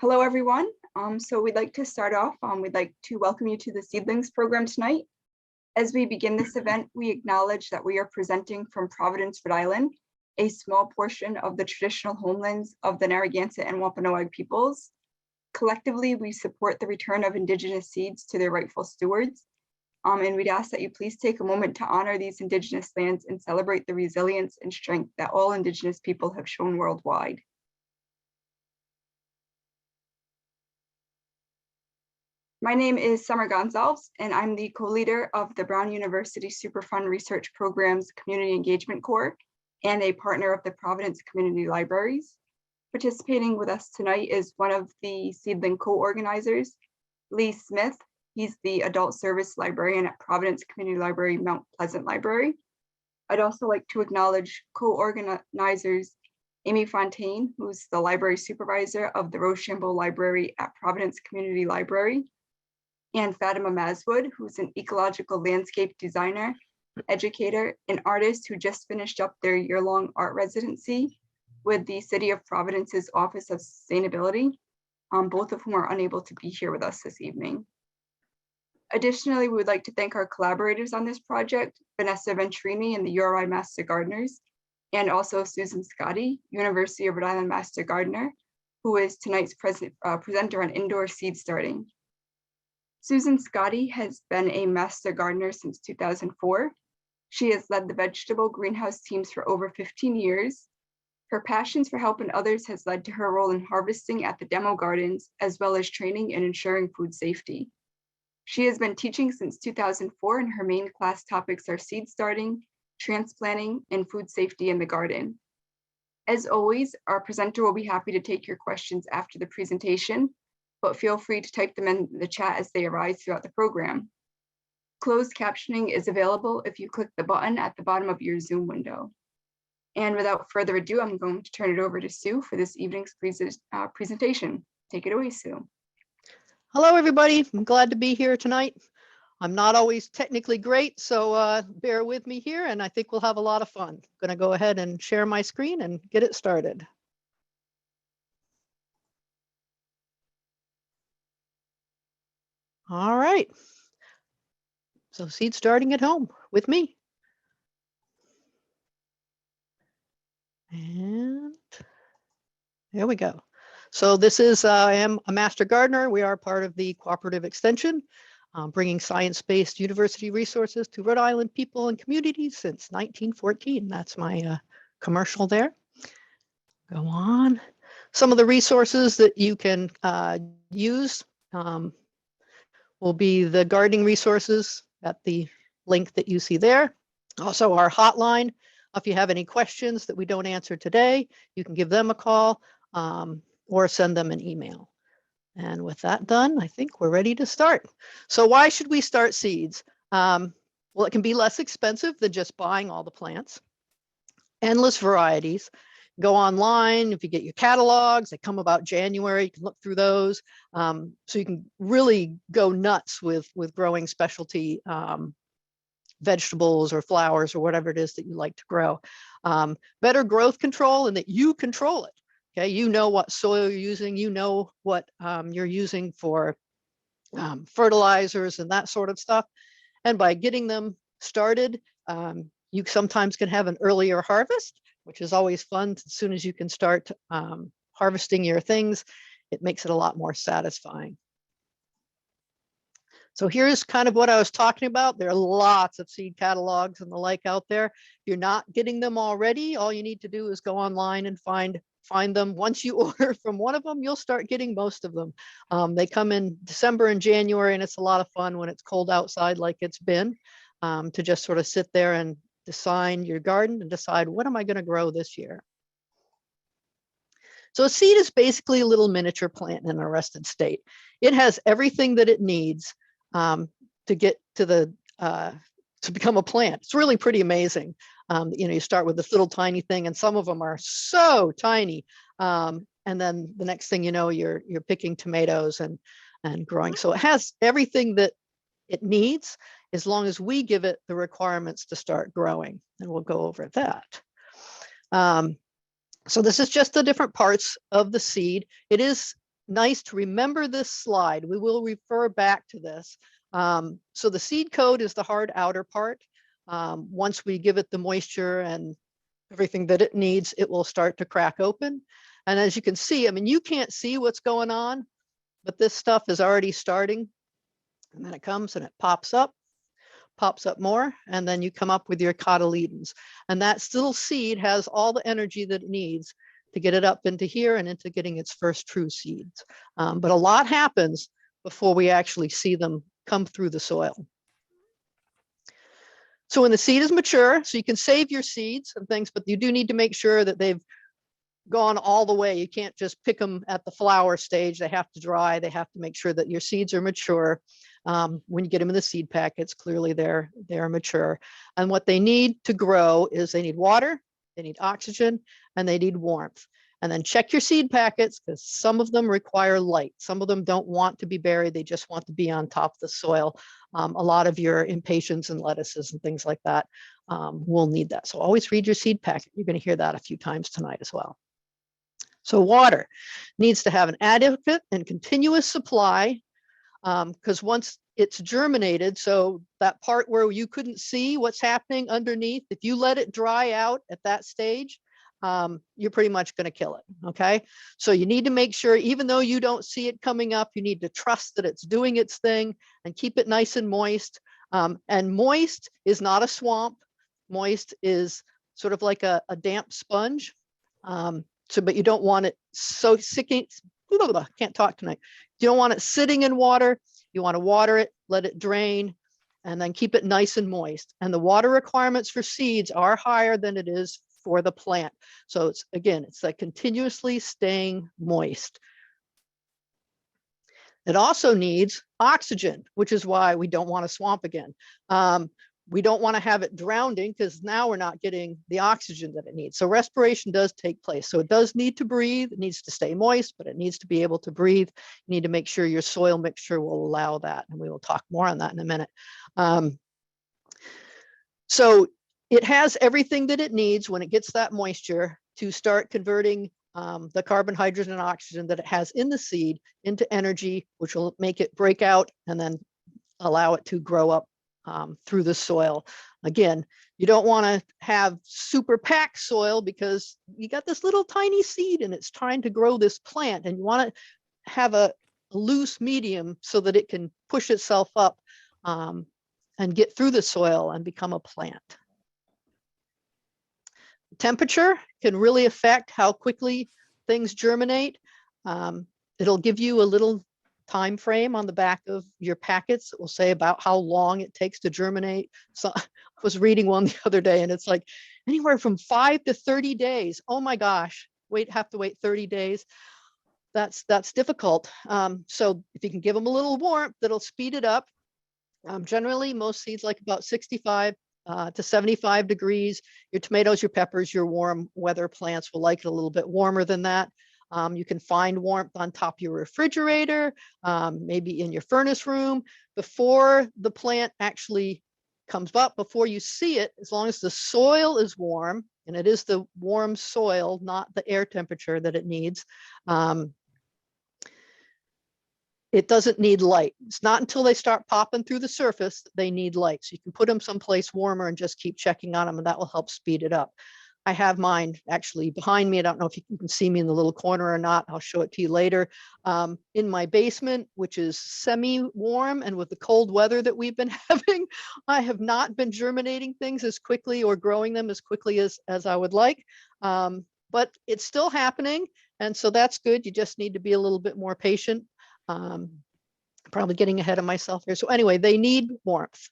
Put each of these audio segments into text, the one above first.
Hello, everyone. So we'd like to start off. We'd like to welcome you to the Seedlings program tonight. As we begin this event, we acknowledge that we are presenting from Providence, Rhode Island, a small portion of the traditional homelands of the Narragansett and Wampanoag peoples. Collectively, we support the return of Indigenous seeds to their rightful stewards. And we'd ask that you please take a moment to honor these Indigenous lands and celebrate the resilience and strength that all Indigenous people have shown worldwide. My name is Summer Gonzalez, and I'm the co-leader of the Brown University Superfund Research Program's Community Engagement Corps and a partner of the Providence Community Libraries. Participating with us tonight is one of the Seedling co-organizers, Lee Smith. He's the Adult Service Librarian at Providence Community Library, Mount Pleasant Library. I'd also like to acknowledge co-organizers Amy Fontaine, who's the Library Supervisor of the Rochambeau Library at Providence Community Library, and Fatima Maswood, who's an ecological landscape designer, educator, and artist who just finished up their year-long art residency with the City of Providence's Office of Sustainability, both of whom are unable to be here with us this evening. Additionally, we would like to thank our collaborators on this project, Vanessa Venturini and the URI Master Gardeners, and also Susan Scotti, University of Rhode Island Master Gardener, who is tonight's presenter on indoor seed starting. Susan Scotti has been a master gardener since 2004. She has led the vegetable greenhouse teams for over 15 years. Her passions for helping others has led to her role in harvesting at the demo gardens, as well as training and ensuring food safety. She has been teaching since 2004, and her main class topics are seed starting, transplanting, and food safety in the garden. As always, our presenter will be happy to take your questions after the presentation, but feel free to type them in the chat as they arise throughout the program. Closed captioning is available if you click the button at the bottom of your Zoom window. And without further ado, I'm going to turn it over to Sue for this evening's presentation. Take it away, Sue. Hello, everybody. I'm glad to be here tonight. I'm not always technically great, so bear with me here, and I think we'll have a lot of fun. I'm going to go ahead and share my screen and get it started. All right. So seed starting at home with me. And there we go. So this is, I am a master gardener. We are part of the Cooperative Extension, bringing science-based university resources to Rhode Island people and communities since 1914. That's my commercial there. Go on. Some of the resources that you can use will be the gardening resources at the link that you see there. Also our hotline. If you have any questions that we don't answer today, you can give them a call or send them an email. And with that done, I think we're ready to start. So why should we start seeds? Well, it can be less expensive than just buying all the plants. Endless varieties. Go online, if you get your catalogs, they come about January, you can look through those. So you can really go nuts with growing specialty vegetables or flowers or whatever it is that you like to grow. Better growth control, and that you control it. Okay, you know what soil you're using, you know what you're using for fertilizers and that sort of stuff. And by getting them started, you sometimes can have an earlier harvest, which is always fun. As soon as you can start harvesting your things, it makes it a lot more satisfying. So here's kind of what I was talking about. There are lots of seed catalogs and the like out there. If you're not getting them already, all you need to do is go online and find them. Once you order from one of them, you'll start getting most of them. They come in December and January, and it's a lot of fun when it's cold outside like it's been, to just sort of sit there and design your garden and decide, what am I going to grow this year? So a seed is basically a little miniature plant in an arrested state. It has everything that it needs to get to the to become a plant. It's really pretty amazing. You know, you start with this little tiny thing, and some of them are so tiny, and then the next thing you know, you're picking tomatoes and growing. So it has everything that it needs, as long as we give it the requirements to start growing, and we'll go over that. So this is just the different parts of the seed. It is nice to remember this slide. We will refer back to this. So the seed coat is the hard outer part. Once we give it the moisture and everything that it needs, it will start to crack open. And as you can see, I mean, you can't see what's going on, but this stuff is already starting. And then it comes and it pops up more, and then you come up with your cotyledons. And that little seed has all the energy that it needs to get it up into here and into getting its first true seeds. But a lot happens before we actually see them come through the soil. So when the seed is mature, so you can save your seeds and things, but you do need to make sure that they've gone all the way. You can't just pick them at the flower stage. They have to dry. They have to make sure that your seeds are mature. When you get them in the seed packets, clearly they're mature. And what they need to grow is they need water, they need oxygen, and they need warmth. And then check your seed packets, because some of them require light. Some of them don't want to be buried. They just want to be on top of the soil. A lot of your impatiens and lettuces and things like that will need that. So always read your seed packet. You're going to hear that a few times tonight as well. So water needs to have an adequate and continuous supply, because once it's germinated, so that part where you couldn't see what's happening underneath, if you let it dry out at that stage, you're pretty much going to kill it. Okay. So you need to make sure, even though you don't see it coming up, you need to trust that it's doing its thing and keep it nice and moist. And moist is not a swamp. Moist is sort of like a damp sponge. But you don't want it so sicking. Can't talk tonight. You don't want it sitting in water. You want to water it, let it drain, and then keep it nice and moist. And the water requirements for seeds are higher than it is for the plant. So it's, again, it's like continuously staying moist. It also needs oxygen, which is why we don't want a swamp again. We don't want to have it drowning, because now we're not getting the oxygen that it needs. So respiration does take place. So it does need to breathe. It needs to stay moist, but it needs to be able to breathe. You need to make sure your soil mixture will allow that. And we will talk more on that in a minute. So it has everything that it needs when it gets that moisture to start converting the carbon, hydrogen, and oxygen that it has in the seed into energy, which will make it break out and then allow it to grow up through the soil. Again, you don't want to have super packed soil, because you got this little tiny seed and it's trying to grow this plant, and you want to have a loose medium so that it can push itself up and get through the soil and become a plant. Temperature can really affect how quickly things germinate. It'll give you a little time frame on the back of your packets that will say about how long it takes to germinate. So I was reading one the other day, and it's like anywhere from 5 to 30 days. Oh my gosh, have to wait 30 days. That's difficult. So if you can give them a little warmth, that'll speed it up. Generally, most seeds like about 65 to 75 degrees. Your tomatoes, your peppers, your warm weather plants will like it a little bit warmer than that. You can find warmth on top of your refrigerator, maybe in your furnace room. Before the plant actually comes up, before you see it, as long as the soil is warm, and it is the warm soil, not the air temperature that it needs, it doesn't need light. It's not until they start popping through the surface that they need light. So you can put them someplace warmer and just keep checking on them, and that will help speed it up. I have mine actually behind me. I don't know if you can see me in the little corner or not. I'll show it to you later. In my basement, which is semi-warm, and with the cold weather that we've been having, I have not been germinating things as quickly or growing them as quickly as I would like. But it's still happening. And so that's good. You just need to be a little bit more patient. Probably getting ahead of myself here. So anyway, they need warmth.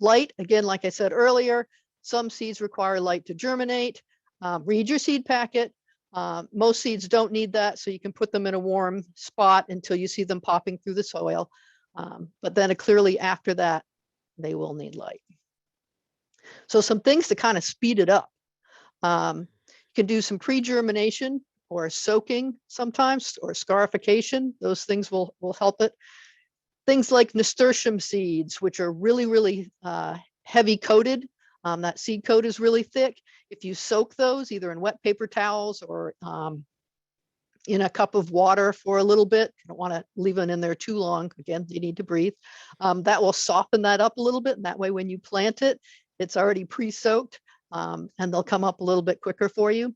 Light, again, like I said earlier, some seeds require light to germinate. Read your seed packet. Most seeds don't need that, so you can put them in a warm spot until you see them popping through the soil. But then clearly after that, they will need light. So some things to kind of speed it up. You can do some pre-germination or soaking sometimes, or scarification. Those things will help it. Things like nasturtium seeds, which are really, really heavy coated. That seed coat is really thick. If you soak those either in wet paper towels or in a cup of water for a little bit. You don't want to leave it in there too long. Again, you need to breathe. That will soften that up a little bit. And that way, when you plant it, it's already pre-soaked and they'll come up a little bit quicker for you.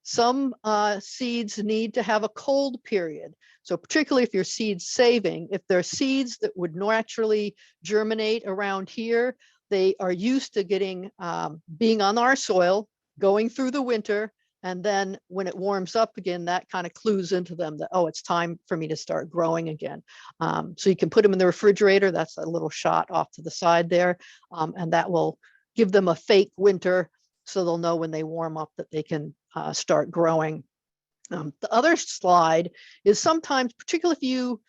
Some seeds need to have a cold period. So particularly if you're seed saving, if they're seeds that would naturally germinate around here, they are used to getting, being on our soil, going through the winter, and then when it warms up again, that kind of clues into them that, oh, it's time for me to start growing again. So you can put them in the refrigerator. That's a little shot off to the side there. And that will give them a fake winter so they'll know when they warm up that they can start growing. The other slide is sometimes, particularly if you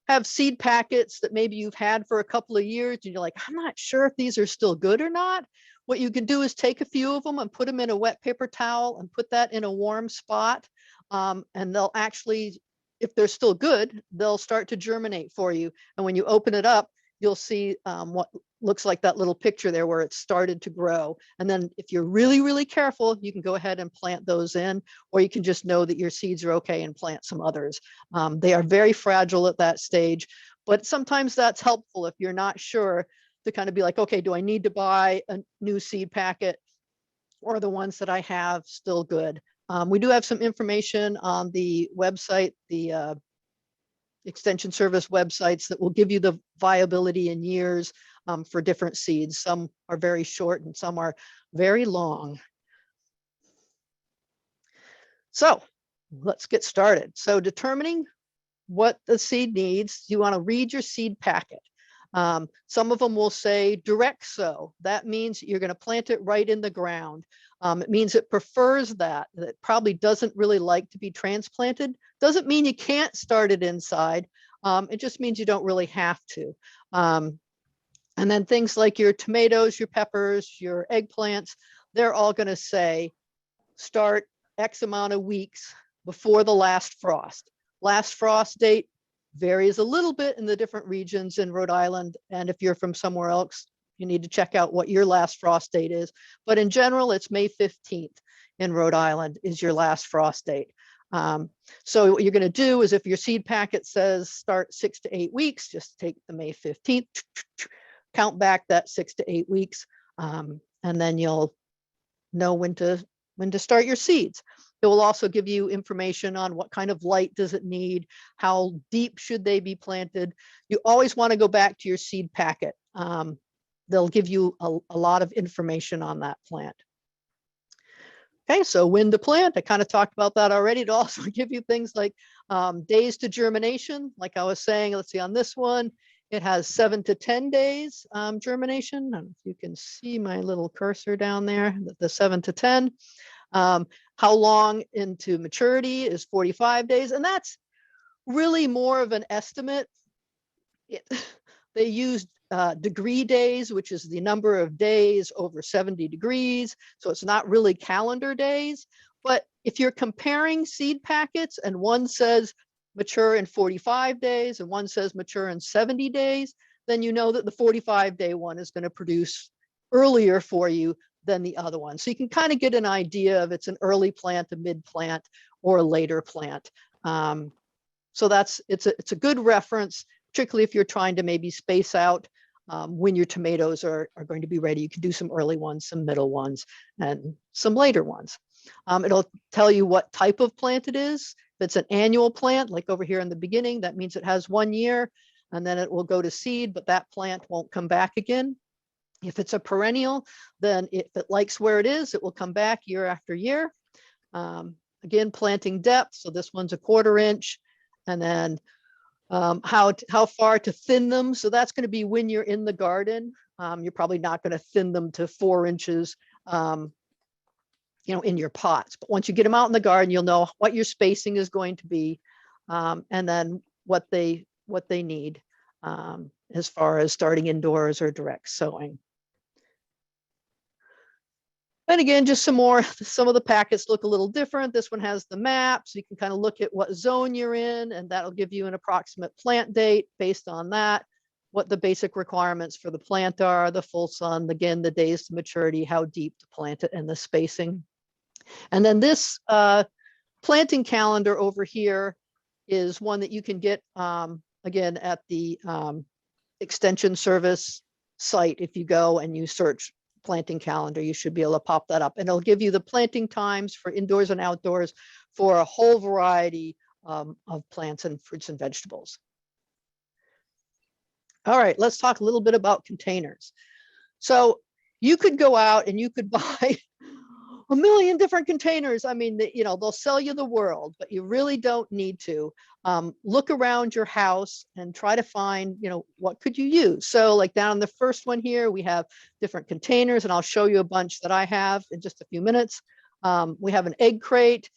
have seed packets that maybe you've had for a couple of years and you're like, I'm not sure if these are still good or not. What you can do is take a few of them and put them in a wet paper towel and put that in a warm spot. And they'll actually, if they're still good, they'll start to germinate for you. And when you open it up, you'll see what looks like that little picture there where it started to grow. And then if you're really, really careful, you can go ahead and plant those in, or you can just know that your seeds are okay and plant some others. They are very fragile at that stage, but sometimes that's helpful if you're not sure to kind of be like, okay, do I need to buy a new seed packet, or the ones that I have still good? We do have some information on the website, the extension service websites, that will give you the viability in years for different seeds. Some are very short and some are very long. So let's get started. So determining what the seed needs, you want to read your seed packet. Some of them will say direct sow. That means you're going to plant it right in the ground. It means it prefers that. It probably doesn't really like to be transplanted. Doesn't mean you can't start it inside. It just means you don't really have to. And then things like your tomatoes, your peppers, your eggplants, they're all going to say start X amount of weeks before the last frost. Last frost date varies a little bit in the different regions in Rhode Island. And if you're from somewhere else, you need to check out what your last frost date is. But in general, it's May 15th in Rhode Island is your last frost date. So what you're going to do is if your seed packet says start 6 to 8 weeks, just take the May 15th, count back that 6 to 8 weeks, and then you'll know when to start your seeds. It will also give you information on what kind of light does it need, how deep should they be planted. You always want to go back to your seed packet. They'll give you a lot of information on that plant. Okay, so when to plant, I kind of talked about that already. It'll also give you things like days to germination. Like I was saying, let's see on this one, it has 7 to 10 days germination. And if you can see my little cursor down there, the 7 to 10. How long into maturity is 45 days. And that's really more of an estimate. They used degree days, which is the number of days over 70 degrees. So it's not really calendar days. But if you're comparing seed packets and one says mature in 45 days and one says mature in 70 days, then you know that the 45-day one is going to produce earlier for you than the other one. So you can kind of get an idea of it's an early plant, a mid plant, or a later plant. So it's a good reference, particularly if you're trying to maybe space out when your tomatoes are going to be ready. You can do some early ones, some middle ones, and some later ones. It'll tell you what type of plant it is. If it's an annual plant, like over here in the beginning, that means it has 1 year, and then it will go to seed, but that plant won't come back again. If it's a perennial, then if it likes where it is, it will come back year after year. Again, planting depth. So this one's a 1/4 inch. And then how far to thin them. So that's going to be when you're in the garden. You're probably not going to thin them to 4 inches, in your pots. But once you get them out in the garden, you'll know what your spacing is going to be, and then what they need as far as starting indoors or direct sowing. And again, just some of the packets look a little different. This one has the map, so you can kind of look at what zone you're in, and that'll give you an approximate plant date based on that, what the basic requirements for the plant are, the full sun, again, the days to maturity, how deep to plant it, and the spacing. And then this planting calendar over here is one that you can get, again, at the Extension Service site. If you go and you search planting calendar, you should be able to pop that up, and it'll give you the planting times for indoors and outdoors for a whole variety of plants and fruits and vegetables. All right, let's talk a little bit about containers. So you could go out and you could buy a million different containers. I mean, they'll sell you the world, but you really don't need to. Look around your house and try to find, what could you use? So like down on the first one here, we have different containers, and I'll show you a bunch that I have in just a few minutes. We have an egg crate.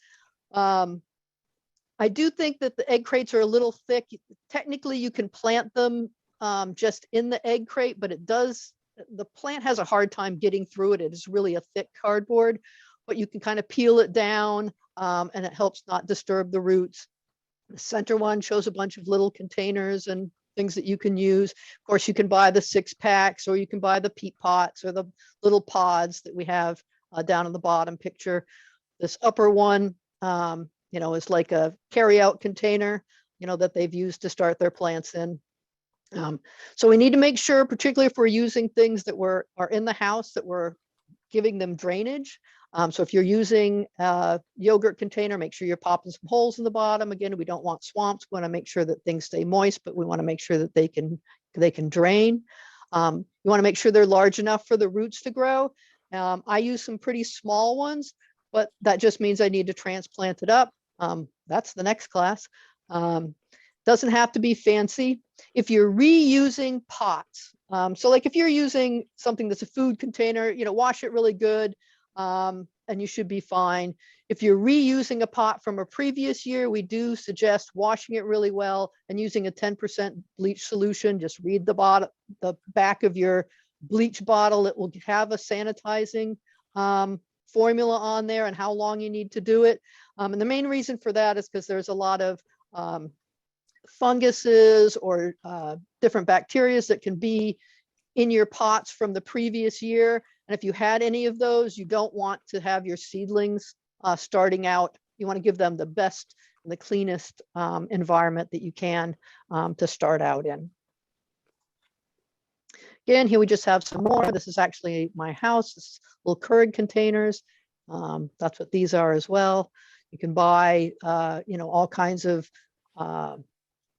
I do think that the egg crates are a little thick. Technically, you can plant them just in the egg crate, but the plant has a hard time getting through it. It is really a thick cardboard, but you can kind of peel it down, and it helps not disturb the roots. The center one shows a bunch of little containers and things that you can use. Of course, you can buy the 6-packs, or you can buy the peat pots or the little pods that we have down in the bottom picture. This upper one, is like a carry-out container, that they've used to start their plants in. So we need to make sure, particularly if we're using things that are in the house, that we're giving them drainage. So if you're using a yogurt container, make sure you're popping some holes in the bottom. Again, we don't want swamps. We want to make sure that things stay moist, but we want to make sure that they can drain. You want to make sure they're large enough for the roots to grow. I use some pretty small ones, but that just means I need to transplant it up. That's the next class. Doesn't have to be fancy. If you're reusing pots, so like if you're using something that's a food container, wash it really good, and you should be fine. If you're reusing a pot from a previous year, we do suggest washing it really well and using a 10% bleach solution. Just read the back of your bleach bottle. It will have a sanitizing formula on there and how long you need to do it. And the main reason for that is because there's a lot of funguses or different bacteria that can be in your pots from the previous year. And if you had any of those, you don't want to have your seedlings starting out. You want to give them the best and the cleanest environment that you can to start out in. Again, here we just have some more. This is actually my house. This is little Keurig containers. That's what these are as well. You can buy, all kinds of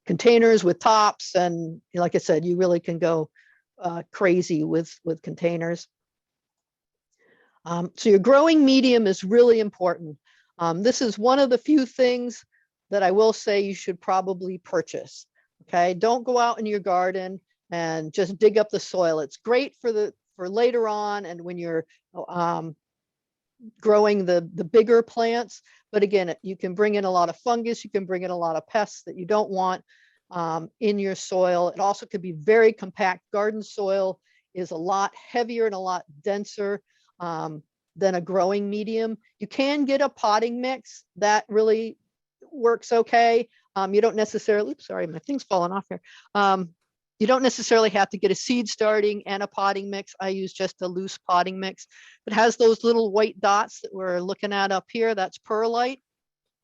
containers with tops, and like I said, you really can go crazy with containers. So your growing medium is really important. This is one of the few things that I will say you should probably purchase. Okay, don't go out in your garden and just dig up the soil. It's great for later on and when you're growing the bigger plants, but again, you can bring in a lot of fungus, you can bring in a lot of pests that you don't want in your soil. It also could be very compact. Garden soil is a lot heavier and a lot denser than a growing medium. You can get a potting mix that really works okay. You don't necessarily, oops, sorry, my thing's falling off here. You don't necessarily have to get a seed starting and a potting mix. I use just a loose potting mix. It has those little white dots that we're looking at up here. That's perlite.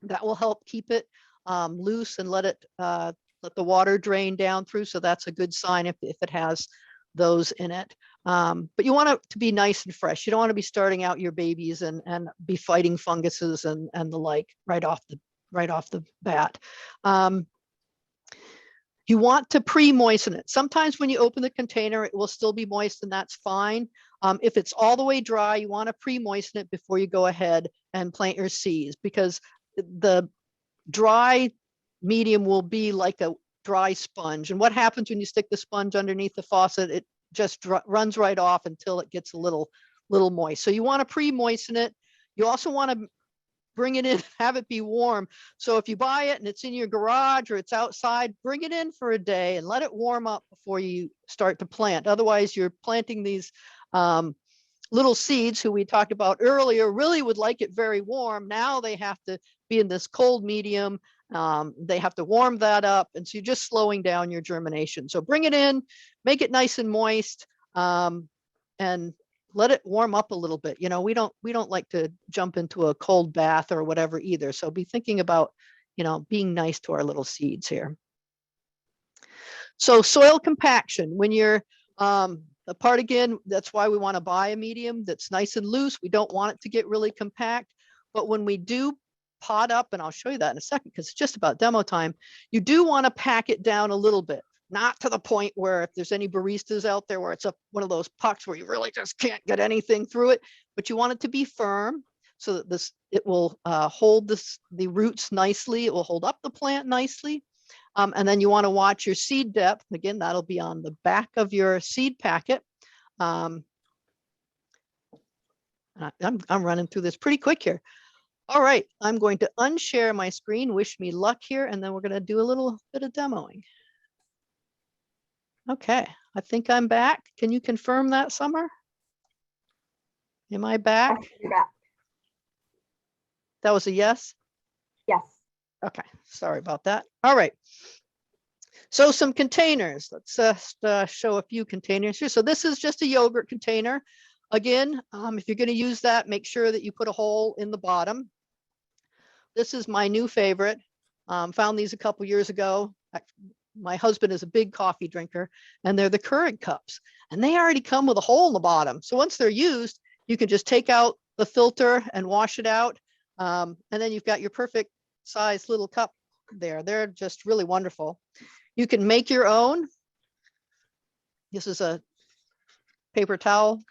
That will help keep it loose and let the water drain down through. So that's a good sign if it has those in it. But you want it to be nice and fresh. You don't want to be starting out your babies and be fighting funguses and the like right off the bat. You want to pre-moisten it. Sometimes when you open the container, it will still be moist, and that's fine. If it's all the way dry, you want to pre-moisten it before you go ahead and plant your seeds, because the dry medium will be like a dry sponge. And what happens when you stick the sponge underneath the faucet? It just runs right off until it gets a little moist. So you want to pre-moisten it. You also want to bring it in, have it be warm. So if you buy it and it's in your garage or it's outside, bring it in for a day and let it warm up before you start to plant. Otherwise, you're planting these little seeds who we talked about earlier really would like it very warm. Now they have to be in this cold medium. They have to warm that up. And so you're just slowing down your germination. So bring it in, make it nice and moist, and let it warm up a little bit. You know, we don't like to jump into a cold bath or whatever either. So be thinking about, you know, being nice to our little seeds here. So soil compaction, when you're the part again, that's why we want to buy a medium that's nice and loose. We don't want it to get really compact. But when we do pot up, and I'll show you that in a second because it's just about demo time, you do want to pack it down a little bit, not to the point where if there's any baristas out there where it's one of those pucks where you really just can't get anything through it, but you want it to be firm so that it will hold the roots nicely. It will hold up the plant nicely. And then you want to watch your seed depth. Again, that'll be on the back of your seed packet. I'm running through this pretty quick here. All right, I'm going to unshare my screen. Wish me luck here, and then we're going to do a little bit of demoing. Okay, I think I'm back. Can you confirm that, Summer? Am I back? You're back. That was a yes? Yes. Okay, sorry about that. All right. So some containers. Let's just show a few containers here. So this is just a yogurt container. Again, if you're going to use that, make sure that you put a hole in the bottom. This is my new favorite. Found these a couple years ago. My husband is a big coffee drinker, and they're the Keurig cups. And they already come with a hole in the bottom. So once they're used, you can just take out the filter and wash it out. And then you've got your perfect size little cup there. They're just really wonderful. You can make your own. This is a paper towel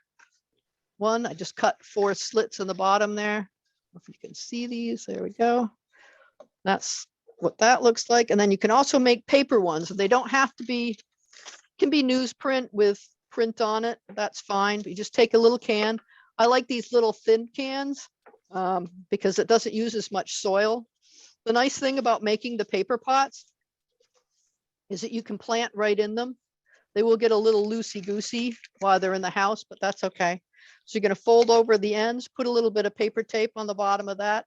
one. I just cut 4 slits in the bottom there. If you can see these, there we go. That's what that looks like. And then you can also make paper ones. They don't have to be, can be newsprint with print on it. That's fine. But you just take a little can. I like these little thin cans because it doesn't use as much soil. The nice thing about making the paper pots is that you can plant right in them. They will get a little loosey-goosey while they're in the house, but that's okay. So you're going to fold over the ends, put a little bit of paper tape on the bottom of that,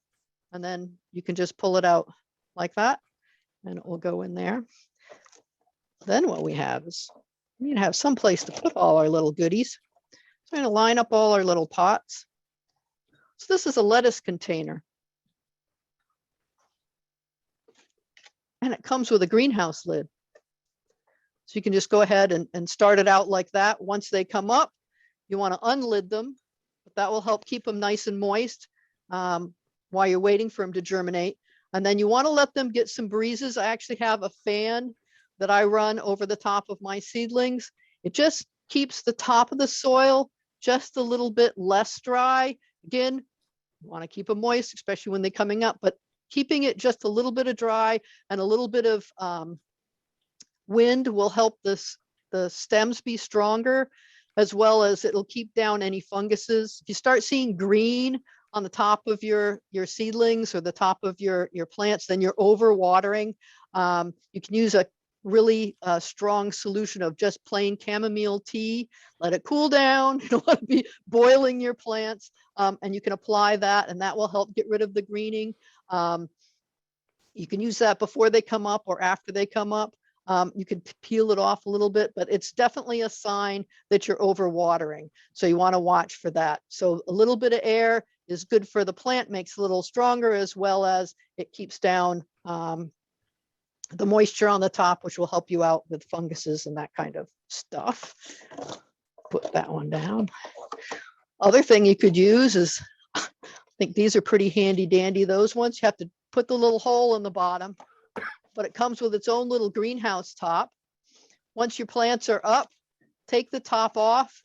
and then you can just pull it out like that, and it will go in there. Then what we have is we need to have some place to put all our little goodies. So I'm going to line up all our little pots. So this is a lettuce container. And it comes with a greenhouse lid. So you can just go ahead and start it out like that. Once they come up, you want to unlid them, but that will help keep them nice and moist while you're waiting for them to germinate. And then you want to let them get some breezes. I actually have a fan that I run over the top of my seedlings. It just keeps the top of the soil just a little bit less dry. Again, you want to keep them moist, especially when they're coming up, but keeping it just a little bit of dry and a little bit of wind will help the stems be stronger, as well as it'll keep down any funguses. If you start seeing green on the top of your seedlings or the top of your plants, then you're over watering. You can use a really strong solution of just plain chamomile tea. Let it cool down. You don't want to be boiling your plants, and you can apply that, and that will help get rid of the greening. You can use that before they come up or after they come up. You can peel it off a little bit, but it's definitely a sign that you're overwatering. So you want to watch for that. So a little bit of air is good for the plant, makes it a little stronger, as well as it keeps down the moisture on the top, which will help you out with funguses and that kind of stuff. Put that one down. Other thing you could use is, I think these are pretty handy dandy. Those ones, you have to put the little hole in the bottom, but it comes with its own little greenhouse top. Once your plants are up, take the top off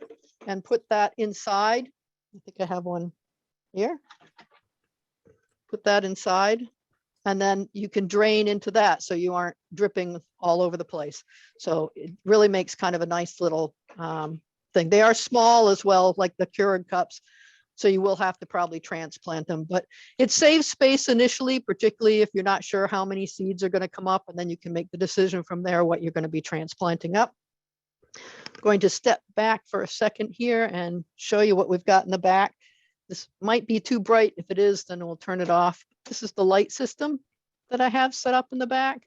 and put that inside. I think I have one here. Put that inside, and then you can drain into that so you aren't dripping all over the place. So it really makes kind of a nice little thing. They are small as well, like the Keurig cups. So you will have to probably transplant them, but it saves space initially, particularly if you're not sure how many seeds are going to come up, and then you can make the decision from there what you're going to be transplanting up. I'm going to step back for a second here and show you what we've got in the back. This might be too bright. If it is, then we'll turn it off. This is the light system that I have set up in the back.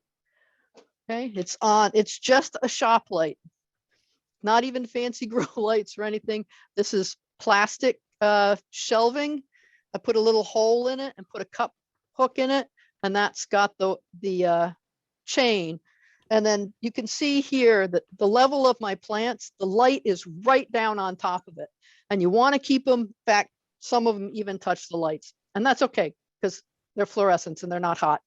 Okay, it's on. It's just a shop light. Not even fancy grow lights or anything. This is plastic shelving. I put a little hole in it and put a cup hook in it, and that's got the chain. And then you can see here that the level of my plants, the light is right down on top of it. And you want to keep them, in fact, some of them even touch the lights. And that's okay, because they're fluorescents and they're not hot.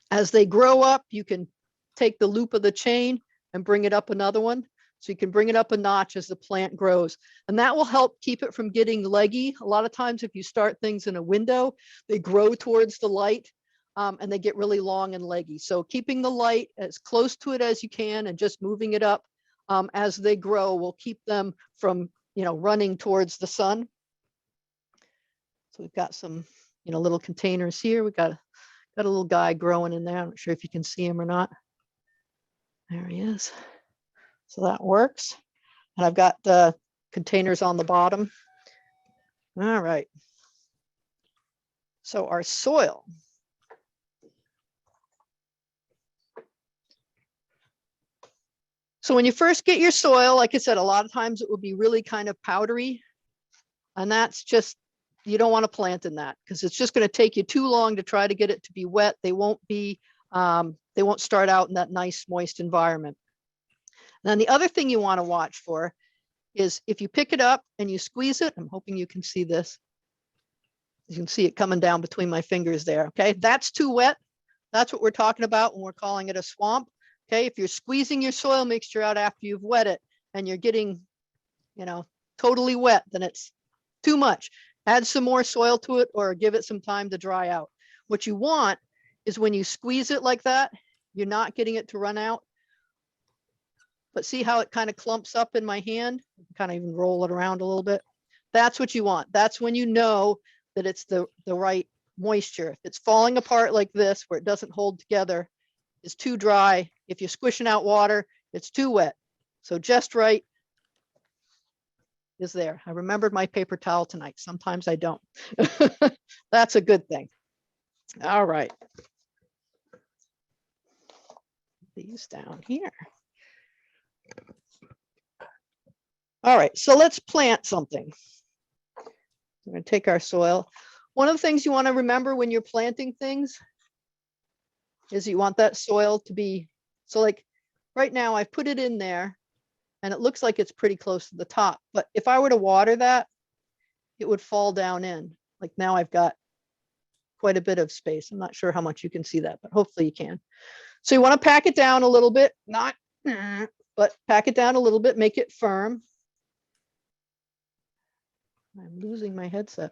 As they grow up, you can take the loop of the chain and bring it up another one. So you can bring it up a notch as the plant grows. And that will help keep it from getting leggy. A lot of times if you start things in a window, they grow towards the light. And they get really long and leggy. So keeping the light as close to it as you can and just moving it up as they grow will keep them from, running towards the sun. So we've got some, little containers here. We've got a little guy growing in there. I'm not sure if you can see him or not. There he is. So that works. And I've got the containers on the bottom. All right. So our soil. So when you first get your soil, like I said, a lot of times it will be really kind of powdery. And that's just, you don't want to plant in that because it's just going to take you too long to try to get it to be wet. They won't start out in that nice moist environment. And then the other thing you want to watch for is if you pick it up and you squeeze it, I'm hoping you can see this. You can see it coming down between my fingers there. Okay, that's too wet. That's what we're talking about when we're calling it a swamp. Okay, if you're squeezing your soil mixture out after you've wet it and you're getting, totally wet, then it's too much. Add some more soil to it or give it some time to dry out. What you want is when you squeeze it like that, you're not getting it to run out. But see how it kind of clumps up in my hand? Kind of even roll it around a little bit. That's what you want. That's when you know that it's the right moisture. If it's falling apart like this, where it doesn't hold together, it's too dry. If you're squishing out water, it's too wet. So just right is there. I remembered my paper towel tonight. Sometimes I don't. That's a good thing. All right. These down here. All right, so let's plant something. We're going to take our soil. One of the things you want to remember when you're planting things is you want that soil to be, so like right now I've put it in there and it looks like it's pretty close to the top, but if I were to water that, it would fall down in. Like now I've got quite a bit of space. I'm not sure how much you can see that, but hopefully you can. So you want to pack it down a little bit, but pack it down a little bit, make it firm. I'm losing my headset.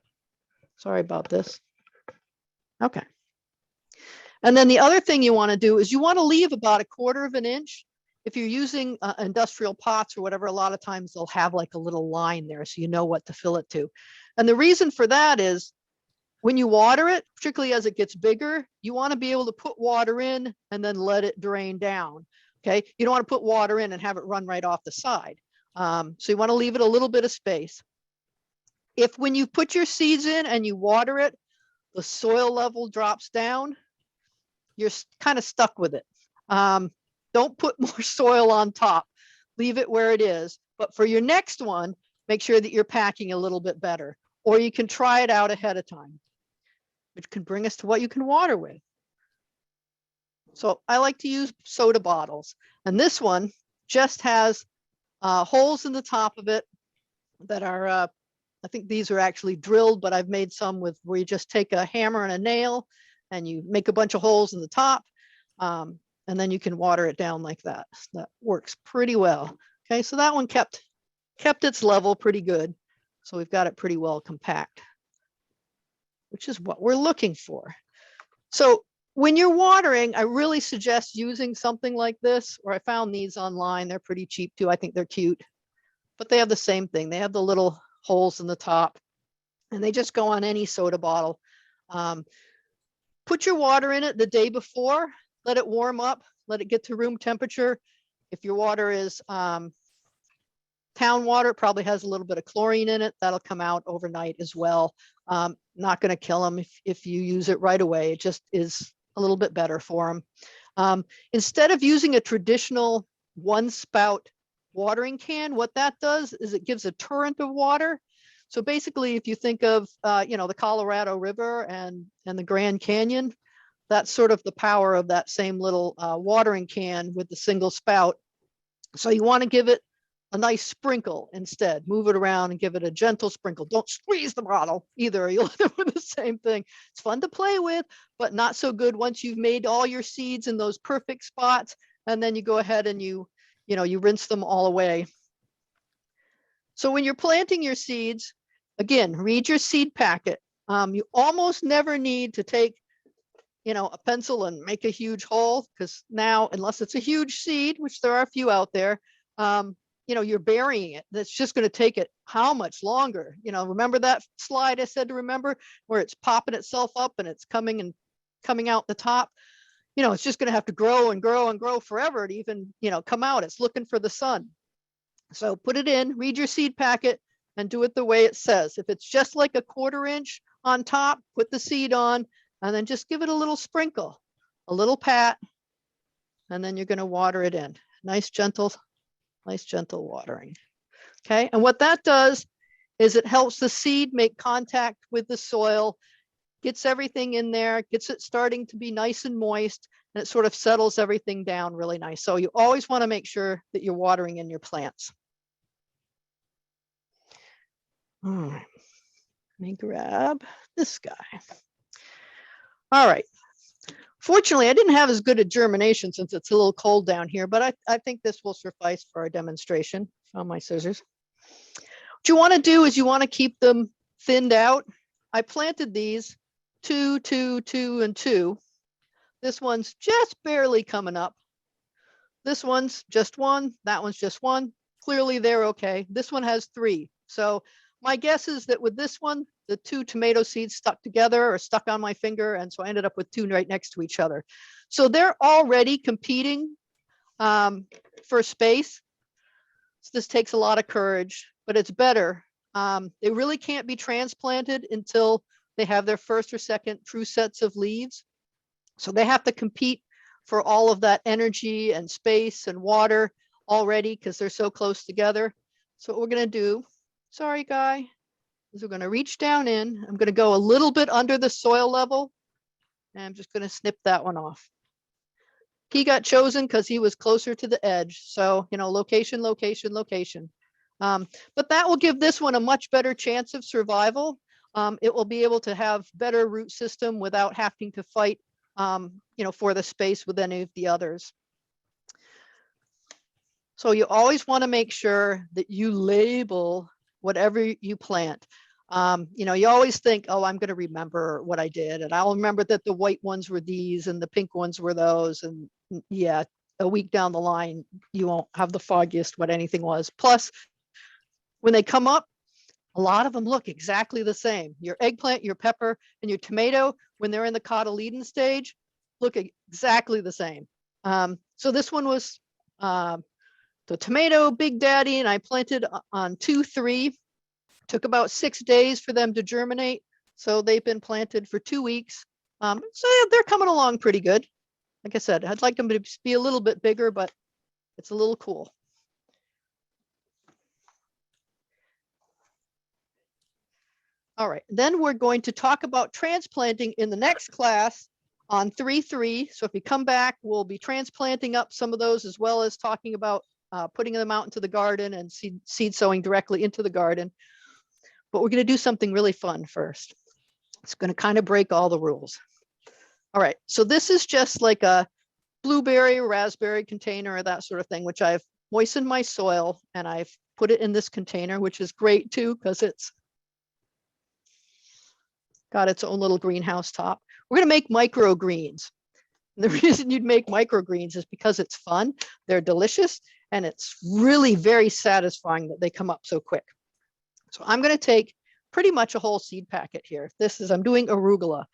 Sorry about this. Okay. And then the other thing you want to do is you want to leave about 1/4 of an inch. If you're using industrial pots or whatever, a lot of times they'll have like a little line there so you know what to fill it to. And the reason for that is when you water it, particularly as it gets bigger, you want to be able to put water in and then let it drain down. Okay. You don't want to put water in and have it run right off the side. So you want to leave it a little bit of space. If when you put your seeds in and you water it, the soil level drops down, you're kind of stuck with it. Don't put more soil on top. Leave it where it is. But for your next one, make sure that you're packing a little bit better. Or you can try it out ahead of time, which can bring us to what you can water with. So I like to use soda bottles. And this one just has holes in the top of it that are, I think these are actually drilled, but I've made some with where you just take a hammer and a nail and you make a bunch of holes in the top. And then you can water it down like that. That works pretty well. Okay, so that one kept its level pretty good. So we've got it pretty well compact, which is what we're looking for. So when you're watering, I really suggest using something like this, or I found these online. They're pretty cheap too. I think they're cute, but they have the same thing. They have the little holes in the top and they just go on any soda bottle. Put your water in it the day before, let it warm up, let it get to room temperature. If your water is town water, it probably has a little bit of chlorine in it. That'll come out overnight as well. Not going to kill them if you use it right away. It just is a little bit better for them. Instead of using a traditional one spout watering can, what that does is it gives a torrent of water. So basically, if you think of, the Colorado River and the Grand Canyon, that's sort of the power of that same little watering can with the single spout. So you want to give it a nice sprinkle instead. Move it around and give it a gentle sprinkle. Don't squeeze the bottle either. You'll end up with the same thing. It's fun to play with, but not so good once you've made all your seeds in those perfect spots. And then you go ahead and you rinse them all away. So when you're planting your seeds, again, read your seed packet. You almost never need to take a pencil and make a huge hole, because now, unless it's a huge seed, which there are a few out there, you're burying it. That's just going to take it how much longer? Remember that slide I said to remember, where it's popping itself up and it's coming out the top? It's just going to have to grow and grow and grow forever to even, come out. It's looking for the sun. So put it in, read your seed packet, and do it the way it says. If it's just like a 1/4 inch on top, put the seed on, and then just give it a little sprinkle, a little pat, and then you're going to water it in. Nice gentle watering. Okay, and what that does is it helps the seed make contact with the soil, gets everything in there, gets it starting to be nice and moist, and it sort of settles everything down really nice. So you always want to make sure that you're watering in your plants. All right, let me grab this guy. All right. Fortunately, I didn't have as good a germination since it's a little cold down here, but I think this will suffice for our demonstration. Found my scissors. What you want to do is you want to keep them thinned out. I planted these 2, 2, 2, and 2. This one's just barely coming up. This one's just 1. That one's just 1. Clearly they're okay. This one has 3. So my guess is that with this one, the 2 tomato seeds stuck together or stuck on my finger, and so I ended up with 2 right next to each other. So they're already competing for space. So this takes a lot of courage, but it's better. They really can't be transplanted until they have their first or second true sets of leaves. So they have to compete for all of that energy and space and water already because they're so close together. So what we're going to do, sorry guy, is we're going to reach down in. I'm going to go a little bit under the soil level, and I'm just going to snip that one off. He got chosen because he was closer to the edge. So, location, location, location. But that will give this one a much better chance of survival. It will be able to have better root system without having to fight, for the space with any of the others. So you always want to make sure that you label whatever you plant. You always think, oh, I'm going to remember what I did, and I'll remember that the white ones were these and the pink ones were those. And yeah, a week down the line, you won't have the foggiest what anything was. Plus, when they come up, a lot of them look exactly the same. Your eggplant, your pepper, and your tomato, when they're in the cotyledon stage, look exactly the same. So this one was the tomato Big Daddy, and I planted on 2-3. Took about 6 days for them to germinate. So they've been planted for 2 weeks. So they're coming along pretty good. Like I said, I'd like them to be a little bit bigger, but it's a little cool. All right, then we're going to talk about transplanting in the next class on 3-3. So if you come back, we'll be transplanting up some of those, as well as talking about putting them out into the garden and seed sowing directly into the garden. But we're going to do something really fun first. It's going to kind of break all the rules. All right, so this is just like a blueberry or raspberry container or that sort of thing, which I've moistened my soil and I've put it in this container, which is great too, because it's got its own little greenhouse top. We're going to make microgreens. The reason you'd make microgreens is because it's fun, they're delicious, and it's really very satisfying that they come up so quick. So I'm going to take pretty much a whole seed packet here. I'm doing arugula,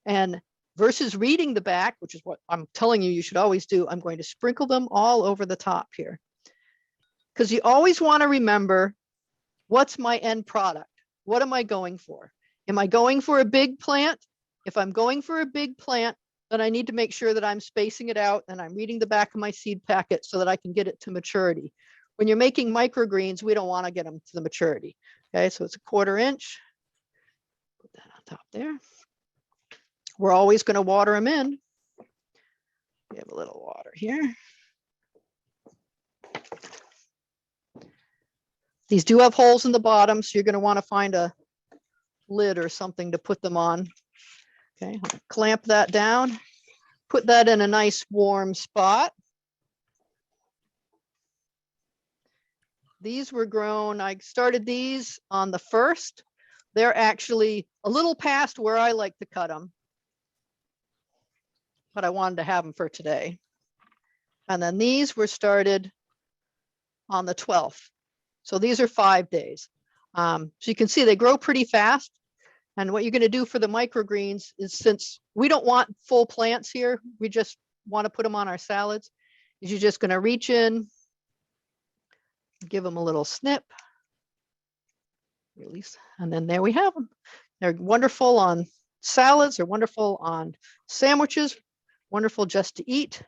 and versus reading the back, which is what I'm telling you should always do, I'm going to sprinkle them all over the top here. Because you always want to remember, what's my end product? What am I going for? Am I going for a big plant? If I'm going for a big plant, then I need to make sure that I'm spacing it out and I'm reading the back of my seed packet so that I can get it to maturity. when you're making microgreens, we don't want to get them to the maturity. Okay, so it's a 1/4 inch. Put that on top there. We're always going to water them in. We have a little water here. These do have holes in the bottom, so you're going to want to find a lid or something to put them on. Okay, clamp that down, put that in a nice warm spot. These were grown, I started these on the 1st. They're actually a little past where I like to cut them, but I wanted to have them for today. And then these were started on the 12th. So these are 5 days. So you can see they grow pretty fast. And what you're going to do for the microgreens is, since we don't want full plants here, we just want to put them on our salads, is you're just going to reach in, give them a little snip, release, and then there we have them. They're wonderful on salads. They're wonderful on sandwiches, wonderful just to eat.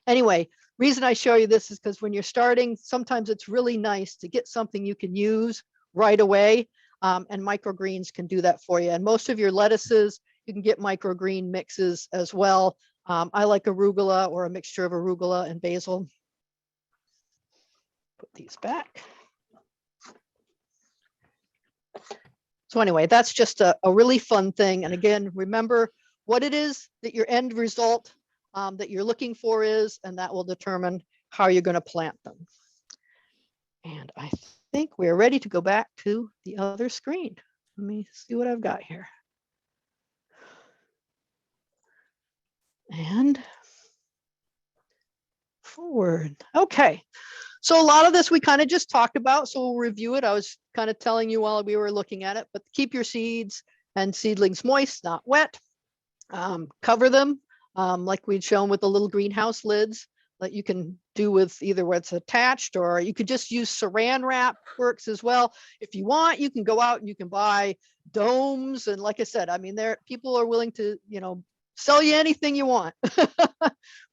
Anyway, reason I show you this is because when you're starting, sometimes it's really nice to get something you can use right away. And microgreens can do that for you. And most of your lettuces, you can get microgreen mixes as well. I like arugula or a mixture of arugula and basil. Put these back. So anyway, that's just a really fun thing. And again, remember what it is that your end result that you're looking for is, and that will determine how you're going to plant them. And I think we're ready to go back to the other screen. Let me see what I've got here. And forward. Okay. So a lot of this we kind of just talked about, so we'll review it. I was kind of telling you while we were looking at it, but keep your seeds and seedlings moist, not wet. Cover them like we'd shown with the little greenhouse lids that you can do with either where it's attached, or you could just use saran wrap, works as well. If you want, you can go out and you can buy domes. And like I said, I mean, people are willing to, sell you anything you want,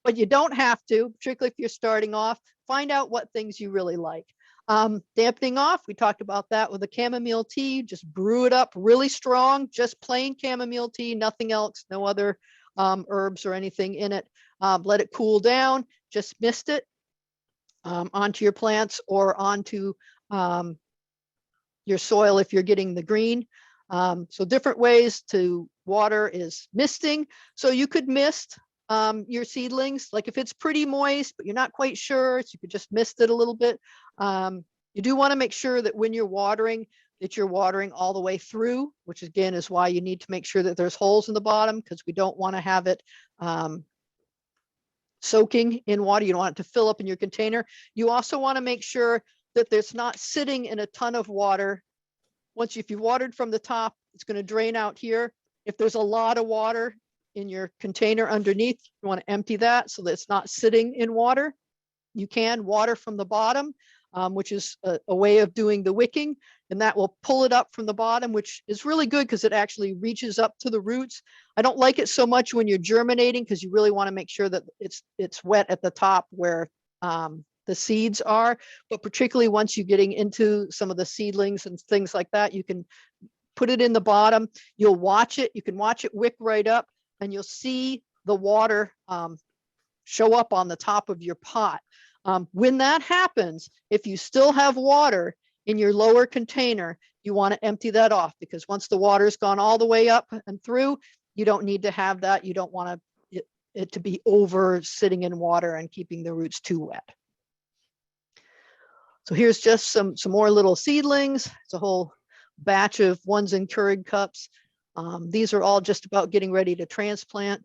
but you don't have to, particularly if you're starting off. Find out what things you really like. Dampening off, we talked about that with the chamomile tea. Just brew it up really strong, just plain chamomile tea, nothing else, no other herbs or anything in it. Let it cool down, just mist it onto your plants or onto your soil if you're getting the green. So different ways to water is misting. So you could mist your seedlings, like if it's pretty moist, but you're not quite sure, so you could just mist it a little bit. You do want to make sure that when you're watering, that you're watering all the way through, which again is why you need to make sure that there's holes in the bottom, because we don't want to have it soaking in water. You don't want it to fill up in your container. You also want to make sure that there's not sitting in a ton of water. If you watered from the top, it's going to drain out here. If there's a lot of water in your container underneath, you want to empty that so that it's not sitting in water. You can water from the bottom, which is a way of doing the wicking, and that will pull it up from the bottom, which is really good because it actually reaches up to the roots. I don't like it so much when you're germinating, because you really want to make sure that it's wet at the top where the seeds are, but particularly once you're getting into some of the seedlings and things like that, you can put it in the bottom. You'll watch it. You can watch it wick right up, and you'll see the water show up on the top of your pot. When that happens, if you still have water in your lower container, you want to empty that off, because once the water's gone all the way up and through, you don't need to have that. You don't want it to be over sitting in water and keeping the roots too wet. So here's just some more little seedlings. It's a whole batch of ones in Keurig cups. These are all just about getting ready to transplant.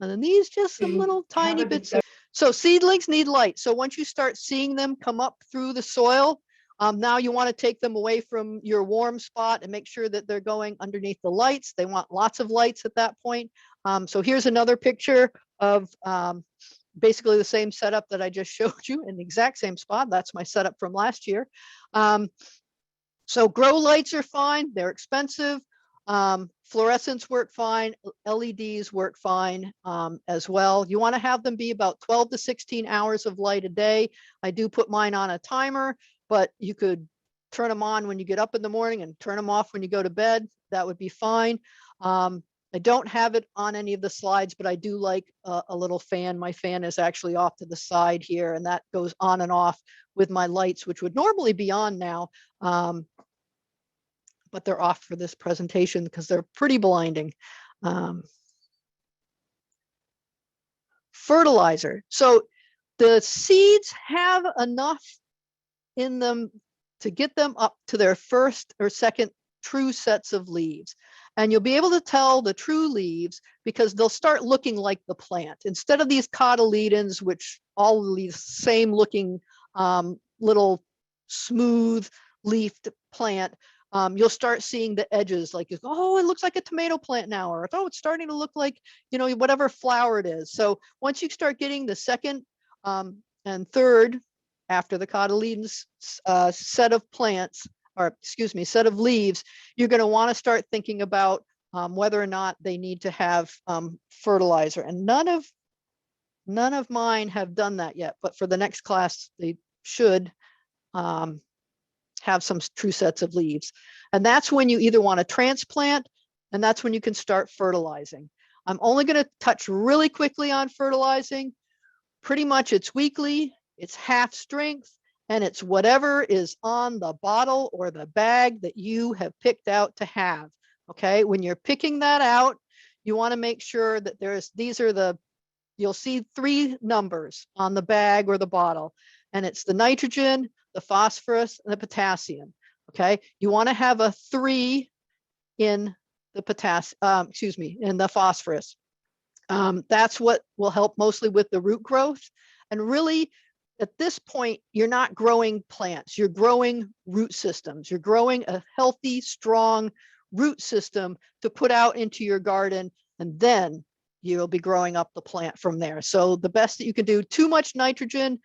And then these just some little tiny bits. So seedlings need light. So once you start seeing them come up through the soil, now you want to take them away from your warm spot and make sure that they're going underneath the lights. They want lots of lights at that point. So here's another picture of basically the same setup that I just showed you in the exact same spot. That's my setup from last year. So grow lights are fine. They're expensive. Fluorescents work fine, LEDs work fine as well. You want to have them be about 12 to 16 hours of light a day. I do put mine on a timer, but you could turn them on when you get up in the morning and turn them off when you go to bed. That would be fine. I don't have it on any of the slides, but I do like a little fan. My fan is actually off to the side here, and that goes on and off with my lights, which would normally be on now. But they're off for this presentation because they're pretty blinding. Fertilizer. So the seeds have enough in them to get them up to their first or second true sets of leaves. And you'll be able to tell the true leaves because they'll start looking like the plant. Instead of these cotyledons, which all these same looking little smooth leafed plant, you'll start seeing the edges like, oh, it looks like a tomato plant now, or oh, it's starting to look like, you know, whatever flower it is. So once you start getting the second and third after the cotyledons set of plants, or excuse me, set of leaves, you're going to want to start thinking about whether or not they need to have fertilizer. And none of mine have done that yet, but for the next class, they should have some true sets of leaves. And that's when you either want to transplant, and that's when you can start fertilizing. I'm only going to touch really quickly on fertilizing. Pretty much it's weekly, it's half strength, and it's whatever is on the bottle or the bag that you have picked out to have. Okay, when you're picking that out, you want to make sure that you'll see 3 numbers on the bag or the bottle, and it's the nitrogen, the phosphorus, and the potassium. Okay, you want to have a 3 in the in the phosphorus. That's what will help mostly with the root growth. And really, at this point, you're not growing plants, you're growing root systems. You're growing a healthy, strong root system to put out into your garden, and then you'll be growing up the plant from there. So the best that you can do, too much nitrogen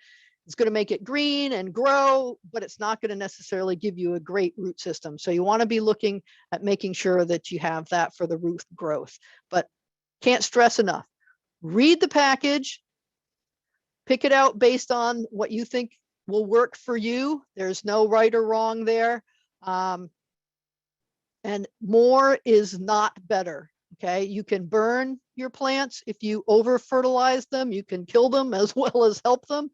is going to make it green and grow, but it's not going to necessarily give you a great root system. So you want to be looking at making sure that you have that for the root growth. But can't stress enough, read the package, pick it out based on what you think will work for you. There's no right or wrong there. And more is not better. Okay, you can burn your plants. If you over fertilize them, you can kill them as well as help them.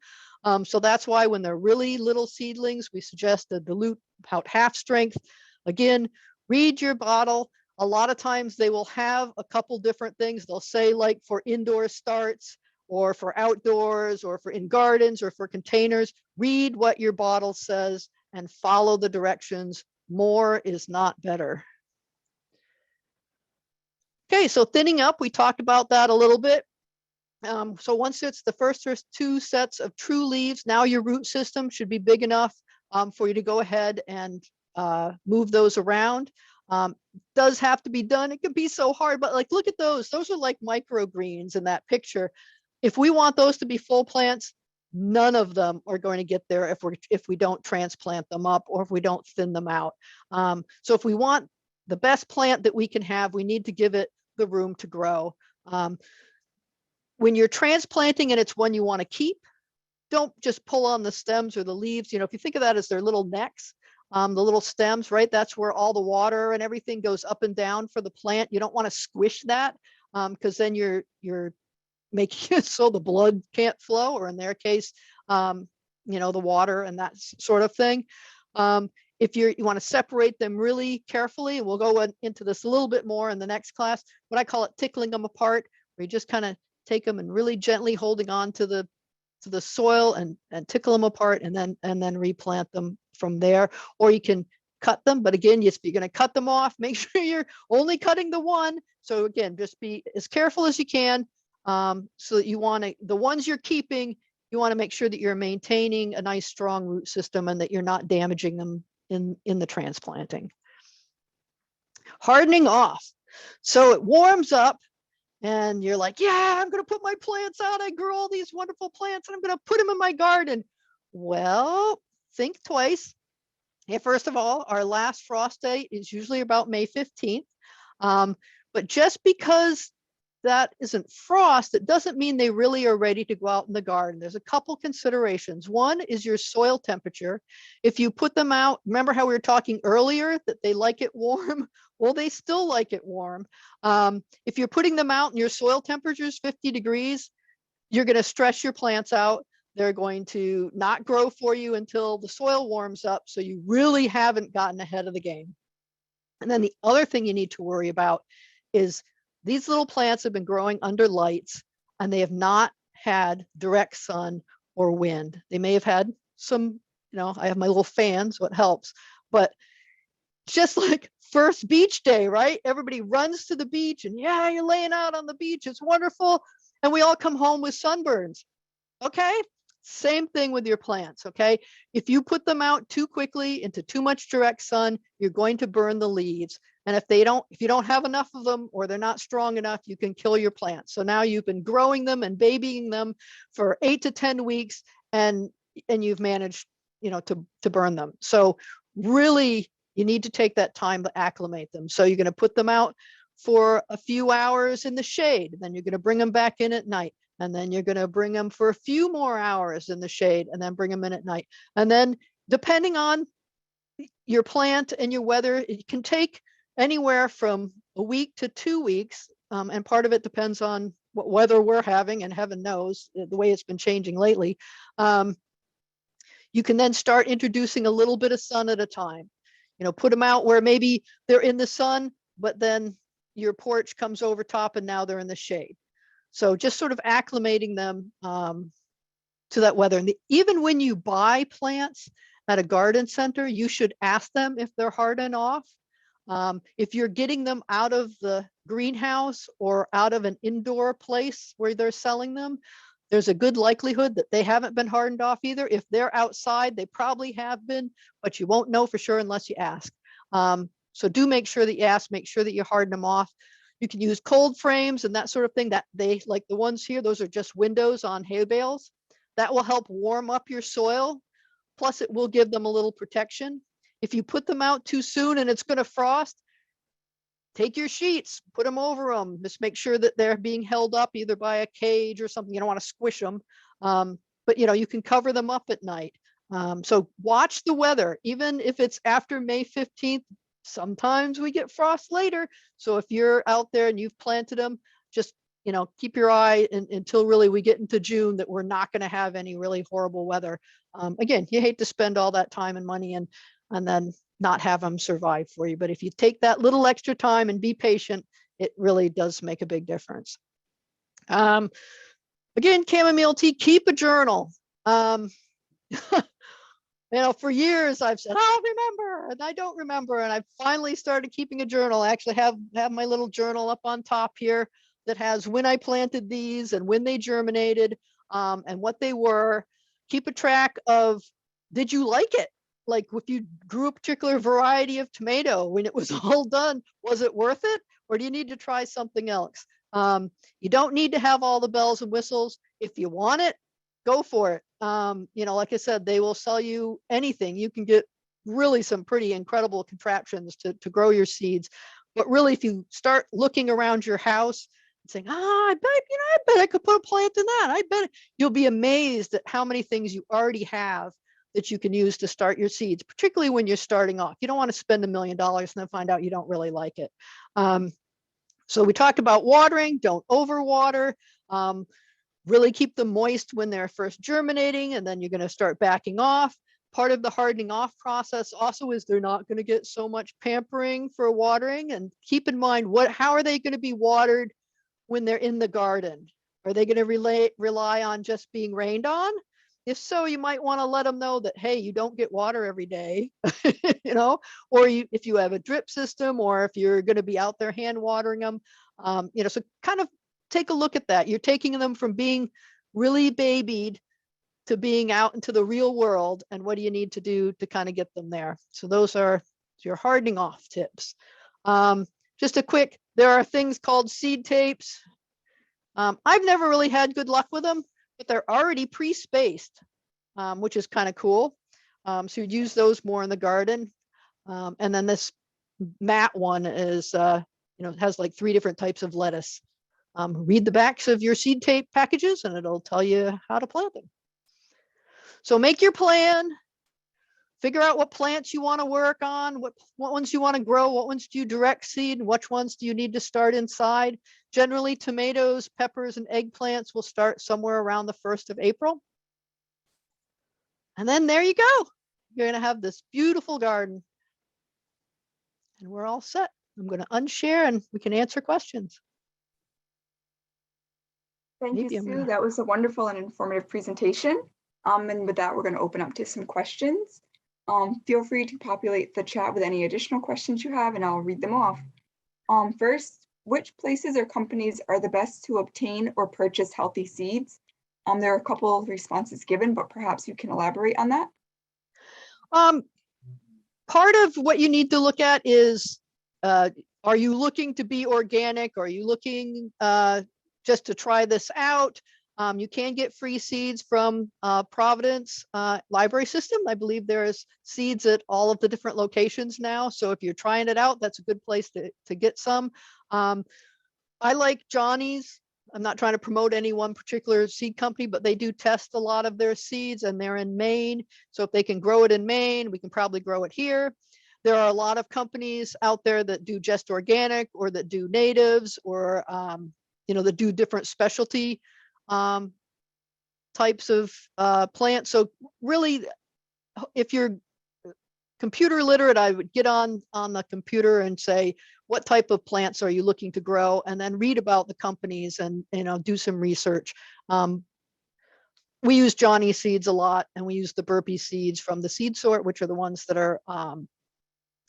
So that's why when they're really little seedlings, we suggest a dilute about half strength. Again, read your bottle. A lot of times they will have a couple different things. They'll say like for indoor starts, or for outdoors, or for in gardens, or for containers. Read what your bottle says and follow the directions. More is not better. Okay, so thinning up, we talked about that a little bit. So once it's the first 2 sets of true leaves, now your root system should be big enough for you to go ahead and move those around. Does have to be done. It can be so hard, but like, look at those. Those are like microgreens in that picture. If we want those to be full plants, none of them are going to get there if we don't transplant them up or if we don't thin them out. So if we want the best plant that we can have, we need to give it the room to grow. When you're transplanting and it's one you want to keep, don't just pull on the stems or the leaves. You know, if you think of that as their little necks, the little stems, right? That's where all the water and everything goes up and down for the plant. You don't want to squish that because then you're making it so the blood can't flow, or in their case, you know, the water and that sort of thing. If you want to separate them really carefully, we'll go into this a little bit more in the next class. What I call it tickling them apart, where you just kind of take them and really gently holding on to the soil and tickle them apart, and then replant them from there. Or you can cut them, but again, if you're going to cut them off, make sure you're only cutting the one. So again, just be as careful as you can. So that the ones you're keeping, you want to make sure that you're maintaining a nice strong root system and that you're not damaging them in the transplanting. Hardening off. So it warms up and you're like, yeah, I'm going to put my plants out. I grew all these wonderful plants and I'm going to put them in my garden. Well, think twice. Yeah, first of all, our last frost day is usually about May 15th. But just because that isn't frost, it doesn't mean they really are ready to go out in the garden. There's a couple considerations. One is your soil temperature. If you put them out, remember how we were talking earlier that they like it warm? Well, they still like it warm. If you're putting them out and your soil temperature is 50 degrees, you're going to stress your plants out. They're going to not grow for you until the soil warms up. So you really haven't gotten ahead of the game. And then the other thing you need to worry about is these little plants have been growing under lights and they have not had direct sun or wind. They may have had some, I have my little fan, so it helps. But just like first beach day, right? Everybody runs to the beach and yeah, you're laying out on the beach. It's wonderful. And we all come home with sunburns. Okay. Same thing with your plants. Okay. If you put them out too quickly into too much direct sun, you're going to burn the leaves. And if you don't have enough of them or they're not strong enough, you can kill your plants. So now you've been growing them and babying them for 8 to 10 weeks and you've managed, to burn them. So really you need to take that time to acclimate them. So you're going to put them out for a few hours in the shade, then you're going to bring them back in at night. And then you're going to bring them for a few more hours in the shade and then bring them in at night. And then depending on your plant and your weather, it can take anywhere from a week to 2 weeks. And part of it depends on what weather we're having, and heaven knows the way it's been changing lately. You can then start introducing a little bit of sun at a time. Put them out where maybe they're in the sun, but then your porch comes over top and now they're in the shade. So just sort of acclimating them to that weather. And even when you buy plants at a garden center, you should ask them if they're hard and off. If you're getting them out of the greenhouse or out of an indoor place where they're selling them, there's a good likelihood that they haven't been hardened off either. If they're outside, they probably have been, but you won't know for sure unless you ask. So do make sure that you ask, make sure that you harden them off. You can use cold frames and that sort of thing. That they like the ones here, those are just windows on hay bales. That will help warm up your soil. Plus it will give them a little protection. If you put them out too soon and it's going to frost, take your sheets, put them over them. Just make sure that they're being held up either by a cage or something. You don't want to squish them. But you can cover them up at night. So watch the weather, even if it's after May 15th. Sometimes we get frost later. So if you're out there and you've planted them, just, keep your eye until really we get into June that we're not going to have any really horrible weather. Again, you hate to spend all that time and money and then not have them survive for you. But if you take that little extra time and be patient, it really does make a big difference. Again, chamomile tea, keep a journal. For years I've said, I'll remember, and I don't remember. And I've finally started keeping a journal. I actually have my little journal up on top here that has when I planted these and when they germinated, and what they were. Keep a track of, did you like it? Like if you grew a particular variety of tomato, when it was all done, was it worth it? Or do you need to try something else? You don't need to have all the bells and whistles. If you want it, go for it. Like I said, they will sell you anything. You can get really some pretty incredible contraptions to grow your seeds. But really, if you start looking around your house and saying, I bet I could put a plant in that. I bet you'll be amazed at how many things you already have that you can use to start your seeds, particularly when you're starting off. You don't want to spend $1 million and then find out you don't really like it. So we talked about watering, don't overwater. Really keep them moist when they're first germinating, and then you're going to start backing off. Part of the hardening off process also is they're not going to get so much pampering for watering. And keep in mind, how are they going to be watered when they're in the garden? Are they going to rely on just being rained on? If so, you might want to let them know that, hey, you don't get water every day, or if you have a drip system, or if you're going to be out there hand watering them, so kind of take a look at that. You're taking them from being really babied to being out into the real world. And what do you need to do to kind of get them there? So those are your hardening off tips. Just a quick, there are things called seed tapes. I've never really had good luck with them, but they're already pre-spaced, which is kind of cool. So you'd use those more in the garden. And then this mat one is it has like 3 different types of lettuce. Read the backs of your seed tape packages and it'll tell you how to plant them. So make your plan, figure out what plants you want to work on, what ones you want to grow, what ones do you direct seed, which ones do you need to start inside. Generally, tomatoes, peppers, and eggplants will start somewhere around the 1st of April. And then there you go. You're going to have this beautiful garden. And we're all set. I'm going to unshare and we can answer questions. Thank you, Sue. That was a wonderful and informative presentation. And with that, we're going to open up to some questions. Feel free to populate the chat with any additional questions you have, and I'll read them off. First, which places or companies are the best to obtain or purchase healthy seeds? There are a couple of responses given, but perhaps you can elaborate on that. Part of what you need to look at is, are you looking to be organic? Are you looking just to try this out? You can get free seeds from Providence Library System. I believe there's seeds at all of the different locations now. So if you're trying it out, that's a good place to get some. I like Johnny's. I'm not trying to promote any one particular seed company, but they do test a lot of their seeds and they're in Maine. So if they can grow it in Maine, we can probably grow it here. There are a lot of companies out there that do just organic or that do natives or, that do different specialty types of plants. So really, if you're computer literate, I would get on the computer and say, what type of plants are you looking to grow? And then read about the companies and, do some research. We use Johnny seeds a lot, and we use the burpee seeds from the seed sort, which are the ones that are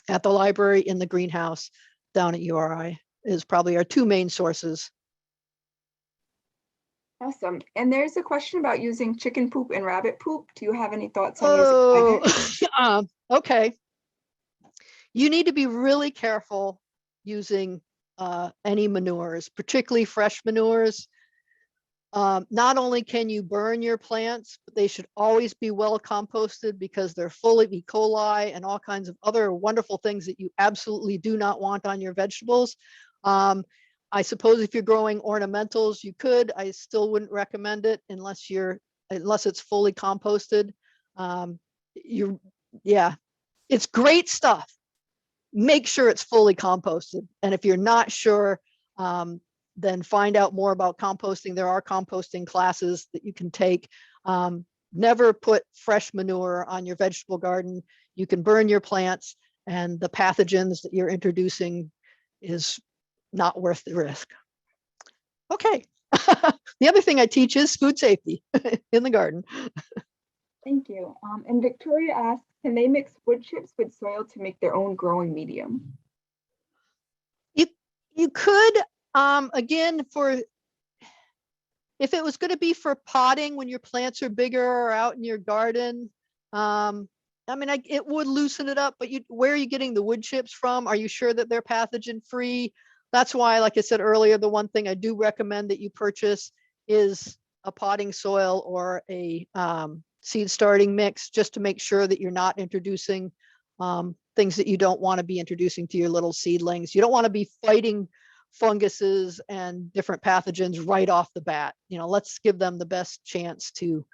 at the library in the greenhouse down at URI is probably our 2 main sources. Awesome. And there's a question about using chicken poop and rabbit poop. Do you have any thoughts on using okay. You need to be really careful using any manures, particularly fresh manures. Not only can you burn your plants, but they should always be well composted because they're full of E. coli and all kinds of other wonderful things that you absolutely do not want on your vegetables. I suppose if you're growing ornamentals, you could. I still wouldn't recommend it unless it's fully composted. It's great stuff. Make sure it's fully composted. And if you're not sure, then find out more about composting. There are composting classes that you can take. Never put fresh manure on your vegetable garden. You can burn your plants, and the pathogens that you're introducing is not worth the risk. Okay. The other thing I teach is food safety in the garden. Thank you. And Victoria asks, can they mix wood chips with soil to make their own growing medium? You could, again, if it was going to be for potting when your plants are bigger or out in your garden, it would loosen it up, but where are you getting the wood chips from? Are you sure that they're pathogen free? That's why, like I said earlier, the one thing I do recommend that you purchase is a potting soil or a seed starting mix, just to make sure that you're not introducing things that you don't want to be introducing to your little seedlings. You don't want to be fighting funguses and different pathogens right off the bat. Let's give them the best chance to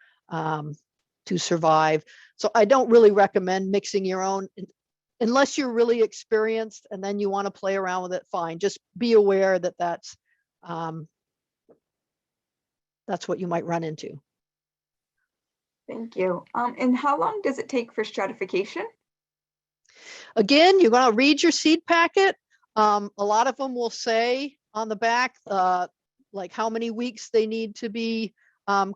survive. So I don't really recommend mixing your own unless you're really experienced and then you want to play around with it. Fine. Just be aware that that's what you might run into. Thank you. And how long does it take for stratification? Again, you're going to read your seed packet. A lot of them will say on the back, like how many weeks they need to be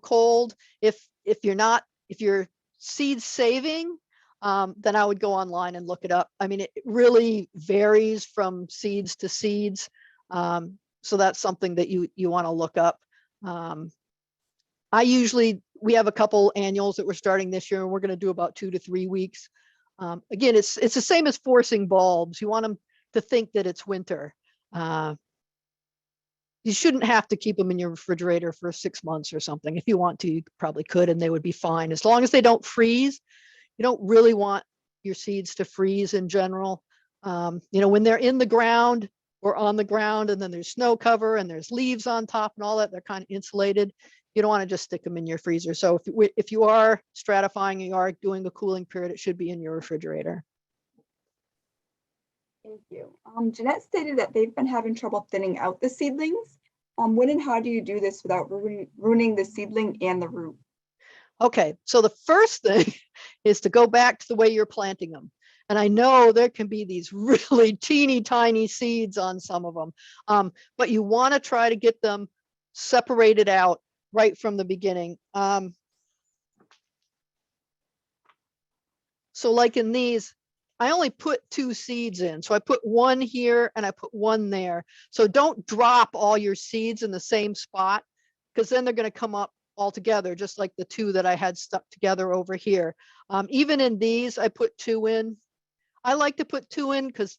cold. If you're seed saving, then I would go online and look it up. It really varies from seeds to seeds. So that's something that you want to look up. We have a couple annuals that we're starting this year, and we're going to do about 2 to 3 weeks. Again, it's the same as forcing bulbs. You want them to think that it's winter. You shouldn't have to keep them in your refrigerator for 6 months or something. If you want to, you probably could, and they would be fine. As long as they don't freeze. You don't really want your seeds to freeze in general. When they're in the ground, or on the ground, and then there's snow cover and there's leaves on top and all that, they're kind of insulated. You don't want to just stick them in your freezer. So if you are stratifying, you are doing a cooling period, it should be in your refrigerator. Thank you. Jeanette stated that they've been having trouble thinning out the seedlings. When and how do you do this without ruining the seedling and the root? Okay, so the first thing is to go back to the way you're planting them. And I know there can be these really teeny tiny seeds on some of them, but you want to try to get them separated out right from the beginning. So like in these, I only put 2 seeds in. So I put one here and I put one there. So don't drop all your seeds in the same spot, because then they're going to come up all together, just like the 2 that I had stuck together over here. Even in these, I put 2 in. I like to put 2 in because,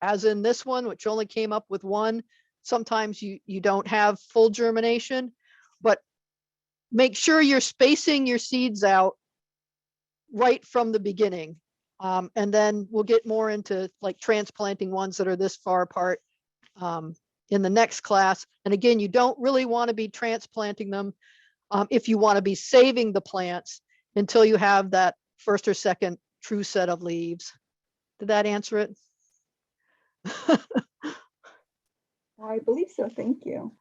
as in this one, which only came up with 1, sometimes you don't have full germination, but make sure you're spacing your seeds out right from the beginning. And then we'll get more into like transplanting ones that are this far apart in the next class. And again, you don't really want to be transplanting them if you want to be saving the plants until you have that first or second true set of leaves. Did that answer it? I believe so, thank you.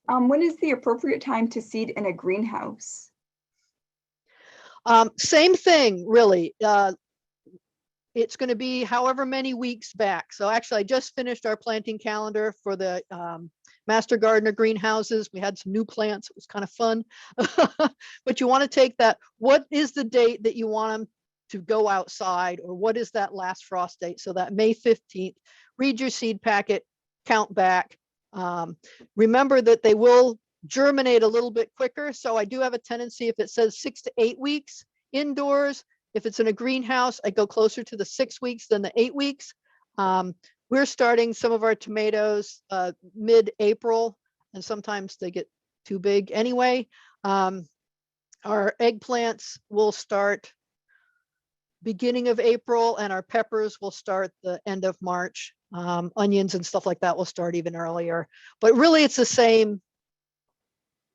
When is the appropriate time to seed in a greenhouse? Same thing, really. It's going to be however many weeks back. So actually, I just finished our planting calendar for the Master Gardener greenhouses. We had some new plants. It was kind of fun. But you want to take that. What is the date that you want them to go outside, or what is that last frost date? So that May 15th, read your seed packet, count back. Remember that they will germinate a little bit quicker. So I do have a tendency, if it says 6 to 8 weeks indoors, if it's in a greenhouse, I go closer to the 6 weeks than the 8 weeks. We're starting some of our tomatoes mid-April, and sometimes they get too big anyway. Our eggplants will start beginning of April, and our peppers will start the end of March. Onions and stuff like that will start even earlier. But really, it's the same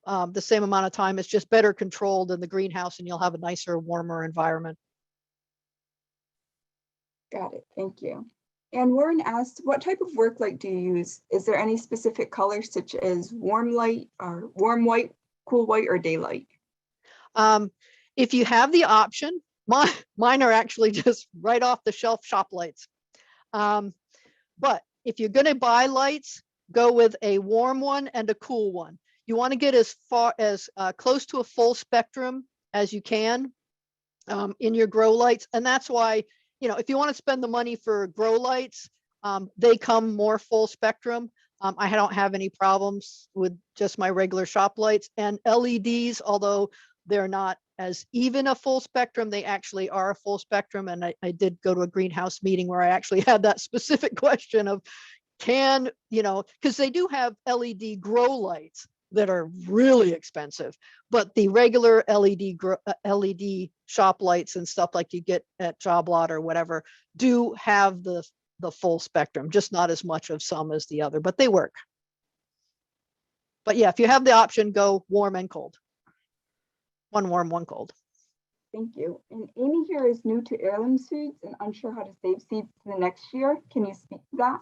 amount of time. It's just better controlled in the greenhouse, and you'll have a nicer, warmer environment. Got it, thank you. And Warren asked, what type of work light do you use? Is there any specific color, such as warm light or warm white, cool white, or daylight? If you have the option, mine are actually just right off the shelf shop lights. But if you're going to buy lights, go with a warm one and a cool one. You want to get as far as close to a full spectrum as you can in your grow lights. And that's why, if you want to spend the money for grow lights, they come more full spectrum. I don't have any problems with just my regular shop lights. And LEDs, although they're not as even a full spectrum, they actually are a full spectrum. And I did go to a greenhouse meeting where I actually had that specific question of, because they do have LED grow lights that are really expensive, but the regular LED shop lights and stuff like you get at Job Lot or whatever do have the full spectrum, just not as much of some as the other, but they work. But yeah, if you have the option, go warm and cold. One warm, one cold. Thank you. And Amy here is new to heirloom seeds and unsure how to save seeds for the next year. Can you speak to that?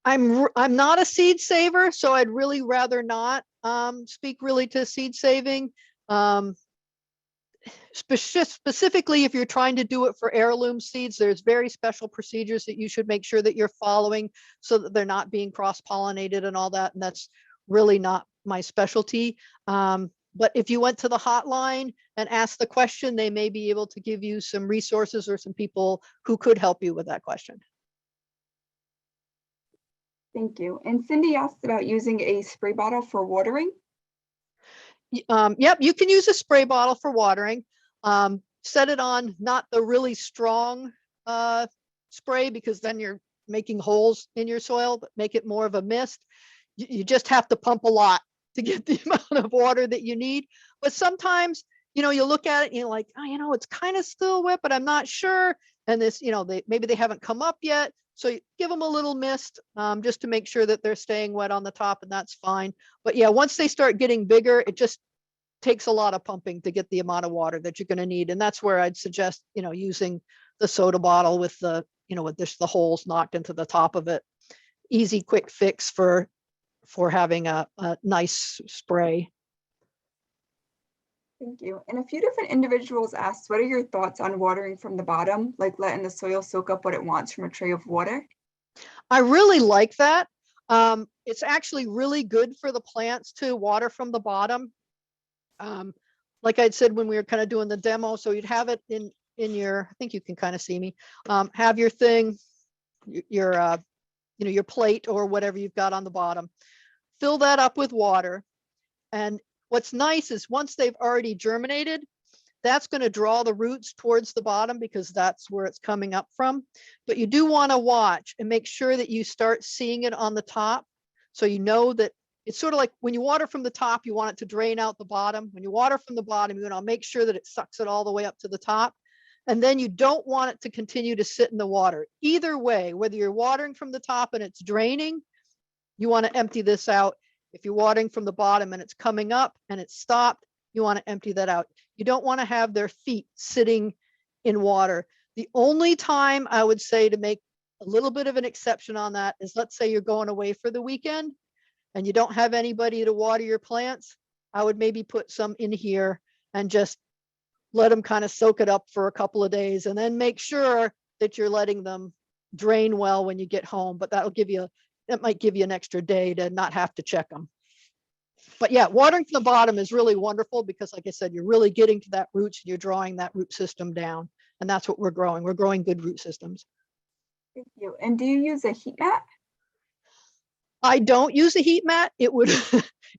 I'm not a seed saver, so I'd really rather not speak really to seed saving. Specifically, if you're trying to do it for heirloom seeds, there's very special procedures that you should make sure that you're following so that they're not being cross-pollinated and all that. And that's really not my specialty. But if you went to the hotline and asked the question, they may be able to give you some resources or some people who could help you with that question. Thank you. And Cindy asked about using a spray bottle for watering. Yep, you can use a spray bottle for watering. Set it on not the really strong spray, because then you're making holes in your soil, but make it more of a mist. You just have to pump a lot to get the amount of water that you need. But sometimes, you look at it and you're like, oh, it's kind of still wet, but I'm not sure. And this, maybe they haven't come up yet. So you give them a little mist just to make sure that they're staying wet on the top, and that's fine. But yeah, once they start getting bigger, it just takes a lot of pumping to get the amount of water that you're going to need. And that's where I'd suggest, using the soda bottle with the, with just the holes knocked into the top of it. Easy, quick fix for having a nice spray. Thank you. And a few different individuals asked, what are your thoughts on watering from the bottom, like letting the soil soak up what it wants from a tray of water? I really like that. It's actually really good for the plants to water from the bottom. Like I'd said when we were kind of doing the demo, so you'd have it in your, I think you can kind of see me, have your thing, your plate or whatever you've got on the bottom, fill that up with water. And what's nice is once they've already germinated, that's going to draw the roots towards the bottom because that's where it's coming up from. But you do want to watch and make sure that you start seeing it on the top. So you know that it's sort of like when you water from the top, you want it to drain out the bottom. When you water from the bottom, you want to make sure that it sucks it all the way up to the top. And then you don't want it to continue to sit in the water. Either way, whether you're watering from the top and it's draining, you want to empty this out. If you're watering from the bottom and it's coming up and it's stopped, you want to empty that out. You don't want to have their feet sitting in water. The only time I would say to make a little bit of an exception on that is, let's say you're going away for the weekend and you don't have anybody to water your plants. I would maybe put some in here and just let them kind of soak it up for a couple of days, and then make sure that you're letting them drain well when you get home. But that might give you an extra day to not have to check them. But yeah, watering from the bottom is really wonderful because, like I said, you're really getting to that roots and you're drawing that root system down. And that's what we're growing. We're growing good root systems. Thank you. And do you use a heat mat? I don't use a heat mat. It would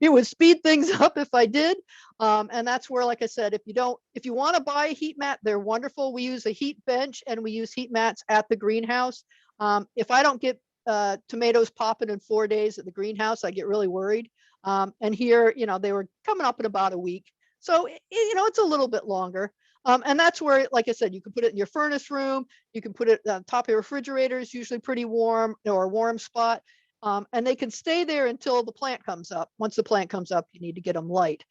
it would speed things up if I did. And that's where, like I said, if you want to buy a heat mat, they're wonderful. We use a heat bench and we use heat mats at the greenhouse. If I don't get tomatoes popping in 4 days at the greenhouse, I get really worried. And here, they were coming up in about a week. So, it's a little bit longer. And that's where, like I said, you can put it in your furnace room. You can put it on top of your refrigerator. It's usually pretty warm or a warm spot. And they can stay there until the plant comes up. Once the plant comes up, you need to get them light.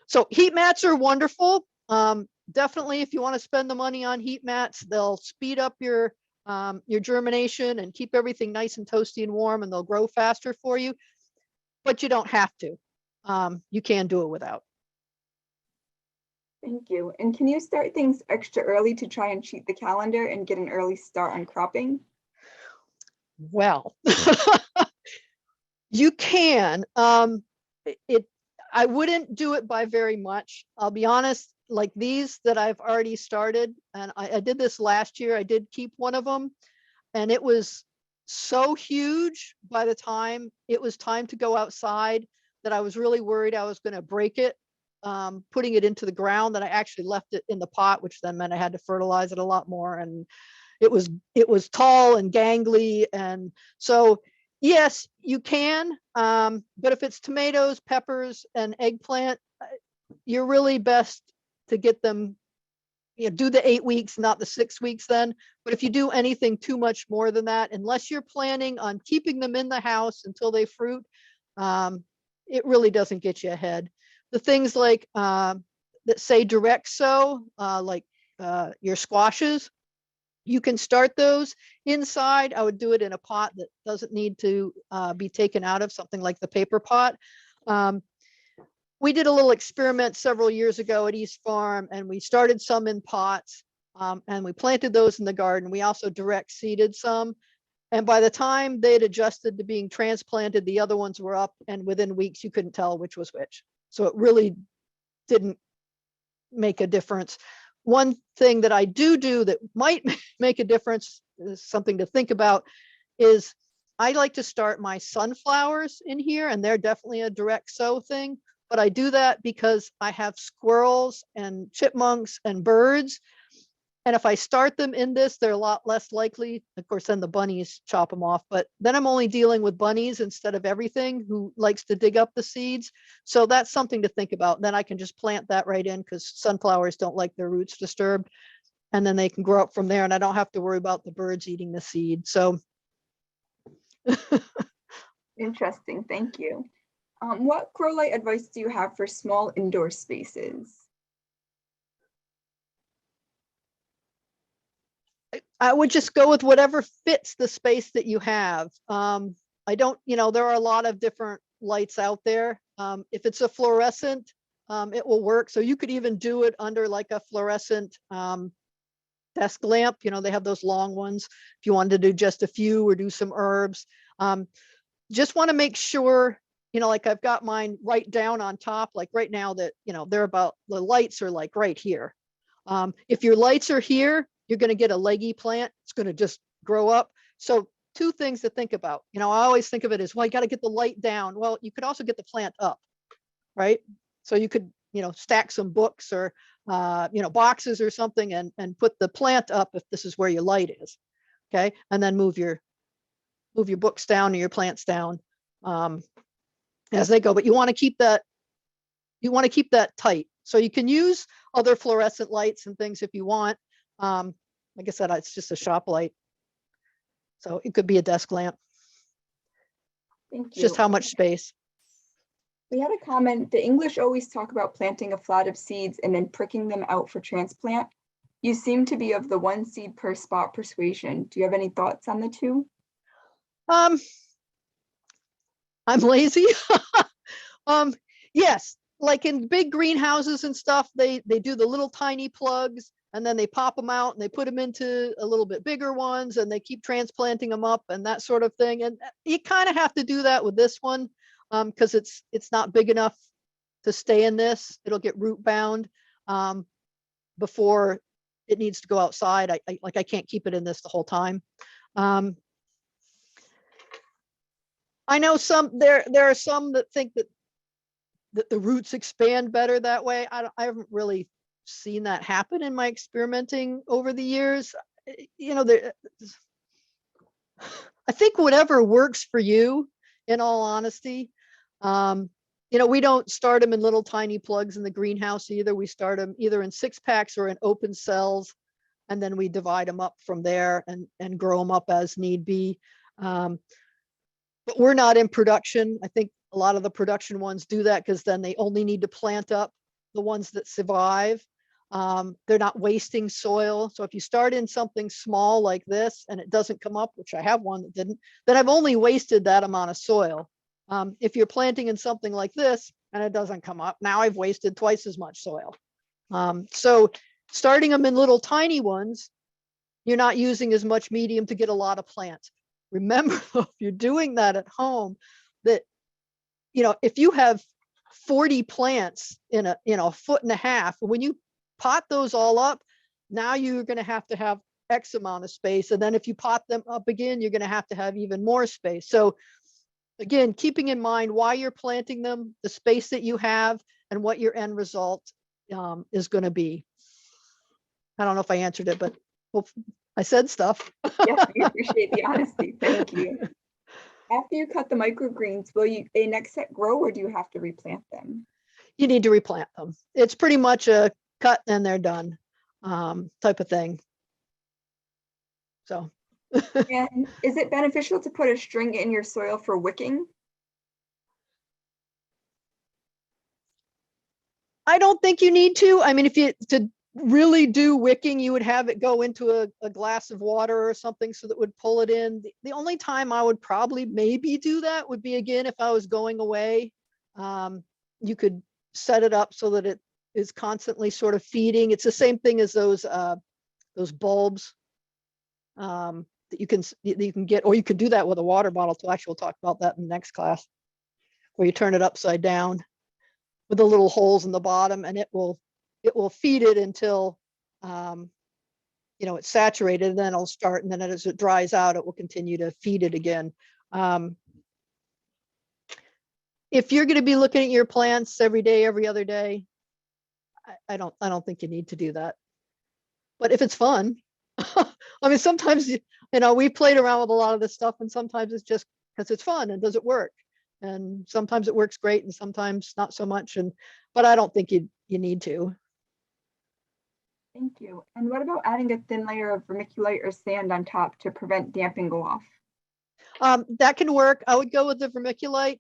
So heat mats are wonderful. Definitely, if you want to spend the money on heat mats, they'll speed up your germination and keep everything nice and toasty and warm, and they'll grow faster for you. But you don't have to. You can do it without. Thank you. And can you start things extra early to try and cheat the calendar and get an early start on cropping? Well, you can. I wouldn't do it by very much. I'll be honest, like these that I've already started, and I did this last year. I did keep one of them, and it was so huge by the time it was time to go outside that I was really worried I was going to break it, putting it into the ground, that I actually left it in the pot, which then meant I had to fertilize it a lot more. And it was tall and gangly. And so, yes, you can. But if it's tomatoes, peppers, and eggplant, you're really best to get them, do the 8 weeks, not the 6 weeks then. But if you do anything too much more than that, unless you're planning on keeping them in the house until they fruit, it really doesn't get you ahead. The things like that say direct sow, like your squashes, you can start those inside. I would do it in a pot that doesn't need to be taken out of, something like the paper pot. We did a little experiment several years ago at East Farm, and we started some in pots, and we planted those in the garden. We also direct seeded some. And by the time they had adjusted to being transplanted, the other ones were up, and within weeks, you couldn't tell which was which. So it really didn't make a difference. One thing that I do that might make a difference, is something to think about, is I like to start my sunflowers in here, and they're definitely a direct sow thing. But I do that because I have squirrels and chipmunks and birds. And if I start them in this, they're a lot less likely. Of course, then the bunnies chop them off. But then I'm only dealing with bunnies instead of everything who likes to dig up the seeds. So that's something to think about. Then I can just plant that right in, because sunflowers don't like their roots disturbed. and then they can grow up from there, and I don't have to worry about the birds eating the seed. So Interesting, thank you. What grow light advice do you have for small indoor spaces? I would just go with whatever fits the space that you have. I don't, there are a lot of different lights out there. If it's a fluorescent, it will work. So you could even do it under like a fluorescent desk lamp. They have those long ones. If you wanted to do just a few or do some herbs, just want to make sure, like I've got mine right down on top, like right now that, the lights are like right here. If your lights are here, you're going to get a leggy plant. It's going to just grow up. So two things to think about. I always think of it as, well, you got to get the light down. Well, you could also get the plant up, right? So you could, stack some books or, boxes or something and put the plant up if this is where your light is. Okay. And then move your books down or your plants down as they go. But you want to keep that tight. So you can use other fluorescent lights and things if you want. Like I said, it's just a shop light. So it could be a desk lamp. Thank It's you. just how much space. We had a comment, the English always talk about planting a flat of seeds and then pricking them out for transplant. You seem to be of the one seed per spot persuasion. Do you have any thoughts on the two? I'm lazy. Yes, like in big greenhouses and stuff, they do the little tiny plugs and then they pop them out and they put them into a little bit bigger ones and they keep transplanting them up and that sort of thing. And you kind of have to do that with this one because it's not big enough to stay in this. It'll get root bound before it needs to go outside. I can't keep it in this the whole time. I know there are some that think that the roots expand better that way. I haven't really seen that happen in my experimenting over the years. I think whatever works for you, in all honesty. We don't start them in little tiny plugs in the greenhouse either. We start them either in 6-packs or in open cells, and then we divide them up from there and grow them up as need be. But we're not in production. I think a lot of the production ones do that because then they only need to plant up the ones that survive. They're not wasting soil. So if you start in something small like this and it doesn't come up, which I have one that didn't, then I've only wasted that amount of soil. If you're planting in something like this and it doesn't come up, now I've wasted twice as much soil. So starting them in little tiny ones, you're not using as much medium to get a lot of plants. Remember, if you're doing that at home, that, if you have 40 plants in a 1.5 foot, when you pot those all up, now you're going to have X amount of space. And then if you pot them up again, you're going to have even more space. So again, keeping in mind why you're planting them, the space that you have, and what your end result is going to be. I don't know if I answered it, but well, I said stuff. Yes, we appreciate the honesty. Thank you. After you cut the microgreens, will they next set grow or do you have to replant them? You need to replant them. It's pretty much a cut and they're done type of thing. So. And is it beneficial to put a string in your soil for wicking? I don't think you need to. I mean, to really do wicking, you would have it go into a glass of water or something so that would pull it in. The only time I would probably maybe do that would be, again, if I was going away. You could set it up so that it is constantly sort of feeding. It's the same thing as those bulbs that you can get, or you could do that with a water bottle too. Actually, we'll talk about that in the next class, where you turn it upside down with the little holes in the bottom, and it will feed it until it's saturated, and then it'll start, and then as it dries out, it will continue to feed it again. If you're going to be looking at your plants every day, every other day, I don't think you need to do that. But if it's fun, I mean, sometimes we played around with a lot of this stuff, and sometimes it's just because it's fun and does it work, and sometimes it works great and sometimes not so much. But I don't think you need to. Thank you. And what about adding a thin layer of vermiculite or sand on top to prevent damping go off? That can work. I would go with the vermiculite.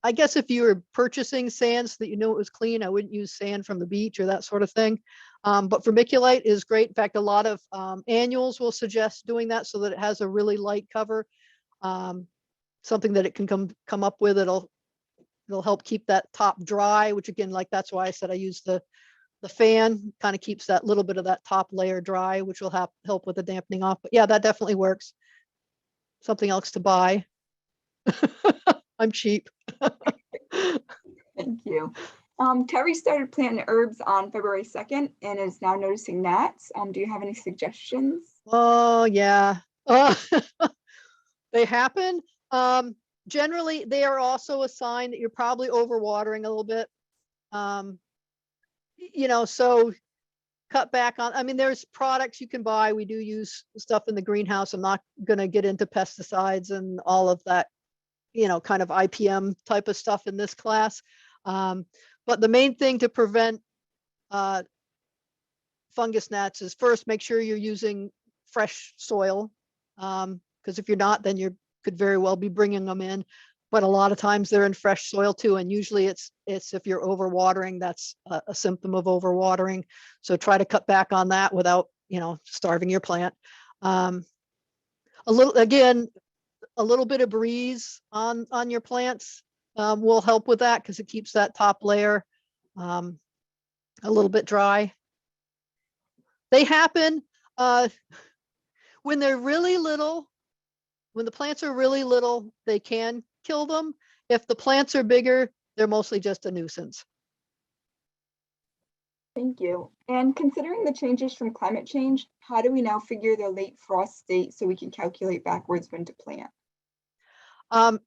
I guess if you were purchasing sand so that you know it was clean, I wouldn't use sand from the beach or that sort of thing. But vermiculite is great. In fact, a lot of annuals will suggest doing that so that it has a really light cover, something that it can come up with. It'll help keep that top dry, which again, like that's why I said I use the fan, kind of keeps that little bit of that top layer dry, which will help with the dampening off. But yeah, that definitely works. Something else to buy. I'm cheap. Thank you. Terry started planting herbs on February 2nd and is now noticing gnats. Do you have any suggestions? Oh yeah. They happen. Generally, they are also a sign that you're probably overwatering a little bit. So cut back on, I mean, there's products you can buy. We do use stuff in the greenhouse. I'm not going to get into pesticides and all of that, kind of IPM type of stuff in this class. But the main thing to prevent fungus gnats is first, make sure you're using fresh soil. Because if you're not, then you could very well be bringing them in. But a lot of times they're in fresh soil too. And usually it's if you're overwatering, that's a symptom of overwatering. So try to cut back on that without, starving your plant. A little bit of breeze on your plants will help with that because it keeps that top layer a little bit dry. They happen when they're really little. When the plants are really little, they can kill them. If the plants are bigger, they're mostly just a nuisance. Thank you. And considering the changes from climate change, how do we now figure the late frost state so we can calculate backwards when to plant?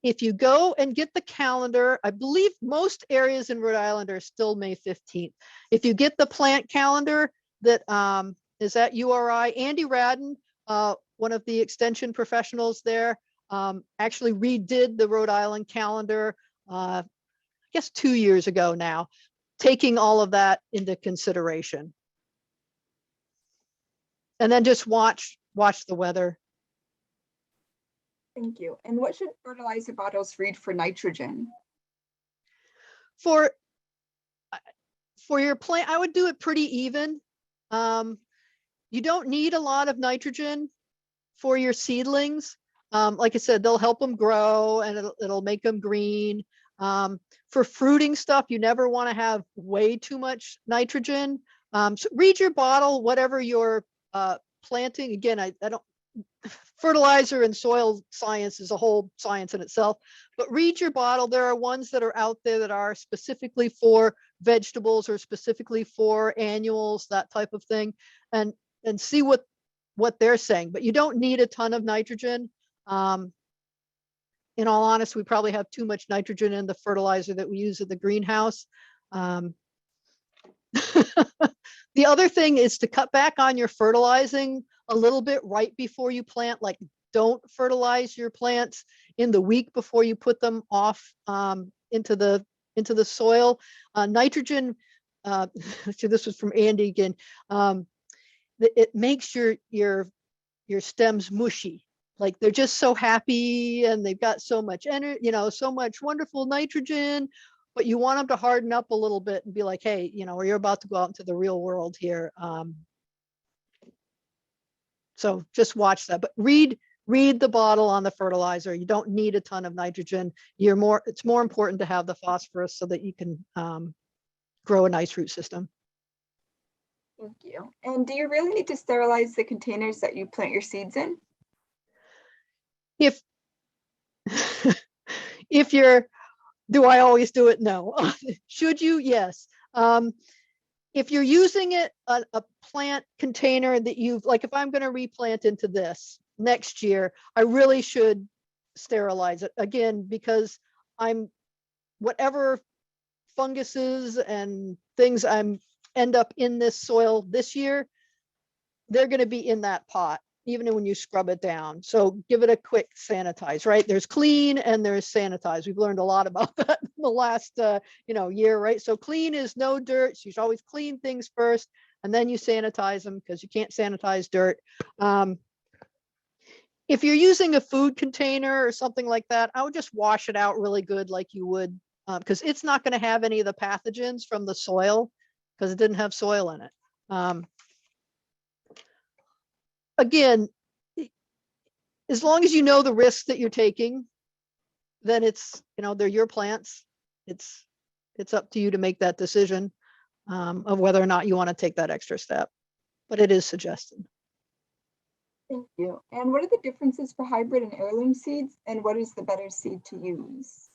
If you go and get the calendar, I believe most areas in Rhode Island are still May 15th. If you get the plant calendar that is at URI, Andy Radden, one of the extension professionals there, actually redid the Rhode Island calendar, I guess 2 years ago now, taking all of that into consideration. And then just watch the weather. Thank you. And what should fertilizer bottles read for nitrogen? For your plant, I would do it pretty even. You don't need a lot of nitrogen for your seedlings. Like I said, they'll help them grow and it'll make them green. For fruiting stuff, you never want to have way too much nitrogen. So read your bottle, whatever you're planting. Again, I don't, fertilizer and soil science is a whole science in itself, but read your bottle. There are ones that are out there that are specifically for vegetables or specifically for annuals, that type of thing, and see what they're saying. But you don't need a ton of nitrogen. In all honesty, we probably have too much nitrogen in the fertilizer that we use at the greenhouse. The other thing is to cut back on your fertilizing a little bit right before you plant. Like, don't fertilize your plants in the week before you put them off into the soil. Nitrogen, this was from Andy again, it makes your stems mushy. Like, they're just so happy and they've got so much energy, so much wonderful nitrogen, but you want them to harden up a little bit and be like, hey, you're about to go out into the real world here. So just watch that, but read the bottle on the fertilizer. You don't need a ton of nitrogen. It's more important to have the phosphorus so that you can grow a nice root system. Thank you. And do you really need to sterilize the containers that you plant your seeds in? If you're, do I always do it? No. Should you? Yes. If you're using it, a plant container that you've, like if I'm going to replant into this next year, I really should sterilize it again, because whatever funguses and things end up in this soil this year, they're going to be in that pot, even when you scrub it down. So give it a quick sanitize, right? There's clean and there's sanitize. We've learned a lot about that in the last year, right? So clean is no dirt. So you should always clean things first and then you sanitize them because you can't sanitize dirt. If you're using a food container or something like that, I would just wash it out really good like you would, because it's not going to have any of the pathogens from the soil because it didn't have soil in it. Again, as long as you know the risks that you're taking, then it's, they're your plants. It's up to you to make that decision of whether or not you want to take that extra step, but it is suggested. Thank you. And what are the differences for hybrid and heirloom seeds, and what is the better seed to use?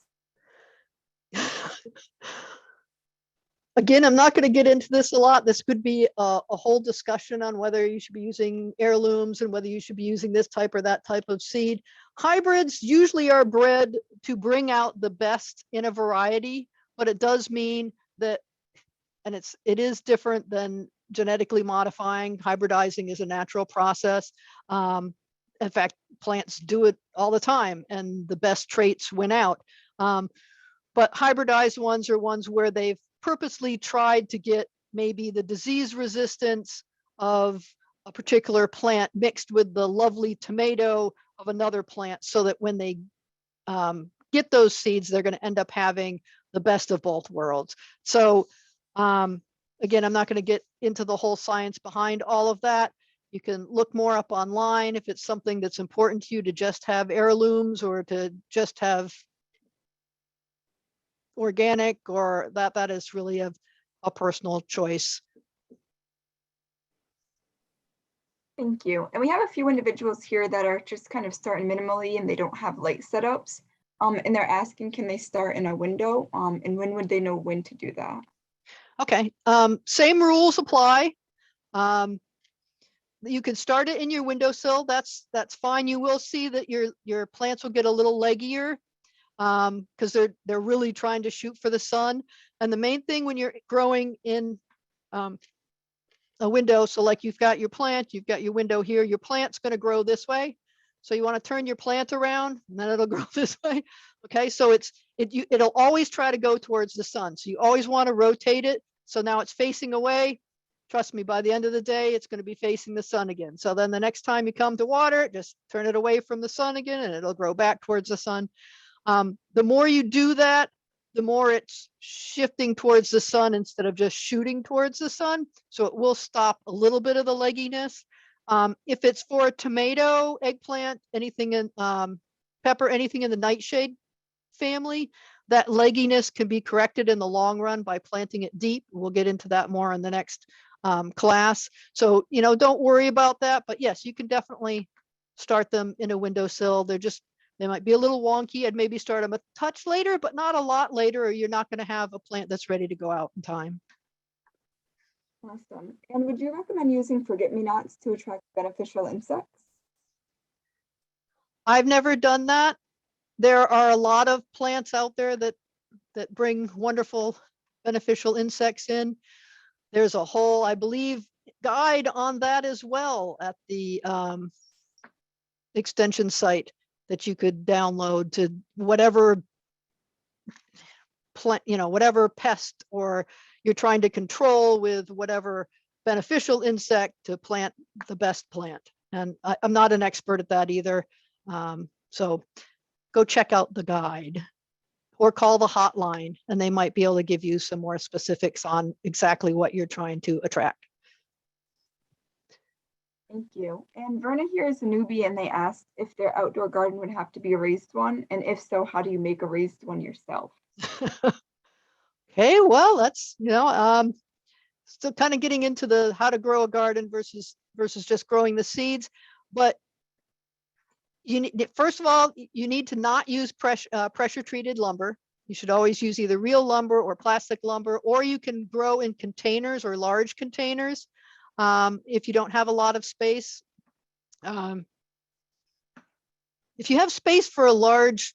Again, I'm not going to get into this a lot. This could be a whole discussion on whether you should be using heirlooms and whether you should be using this type or that type of seed. Hybrids usually are bred to bring out the best in a variety, but it does mean that, and it is different than genetically modifying. Hybridizing is a natural process. In fact, plants do it all the time and the best traits win out. But hybridized ones are ones where they've purposely tried to get maybe the disease resistance of a particular plant mixed with the lovely tomato of another plant, so that when they get those seeds, they're going to end up having the best of both worlds. So again, I'm not going to get into the whole science behind all of that. You can look more up online if it's something that's important to you to just have heirlooms or to just have organic, or that is really a personal choice. Thank you. And we have a few individuals here that are just kind of starting minimally and they don't have light setups. And they're asking, can they start in a window? And when would they know when to do that? Okay, same rules apply. You can start it in your windowsill. That's fine. You will see that your plants will get a little leggier because they're really trying to shoot for the sun. And the main thing when you're growing in a window, so like you've got your plant, you've got your window here, your plant's going to grow this way. So you want to turn your plant around and then it'll grow this way. Okay, so it'll always try to go towards the sun. So you always want to rotate it. So now it's facing away. Trust me, by the end of the day, it's going to be facing the sun again. So then the next time you come to water it, just turn it away from the sun again and it'll grow back towards the sun. The more you do that, the more it's shifting towards the sun instead of just shooting towards the sun. So it will stop a little bit of the legginess. If it's for a tomato, eggplant, anything in pepper, anything in the nightshade family, that legginess can be corrected in the long run by planting it deep. We'll get into that more in the next class. So, don't worry about that. But yes, you can definitely start them in a windowsill. They might be a little wonky. I'd maybe start them a touch later, but not a lot later, or you're not going to have a plant that's ready to go out in time. Awesome. And would you recommend using forget-me-nots to attract beneficial insects? I've never done that. There are a lot of plants out there that bring wonderful beneficial insects in. There's a whole, I believe, guide on that as well at the extension site that you could download to whatever plant, whatever pest or you're trying to control with whatever beneficial insect to plant the best plant. And I'm not an expert at that either. So go check out the guide or call the hotline and they might be able to give you some more specifics on exactly what you're trying to attract. Thank you. And Verna here is a newbie and they asked if their outdoor garden would have to be a raised one. And if so, how do you make a raised one yourself? Okay, well, that's, still kind of getting into the how to grow a garden versus just growing the seeds. But first of all, you need to not use pressure treated lumber. You should always use either real lumber or plastic lumber, or you can grow in containers or large containers if you don't have a lot of space. If you have space for a large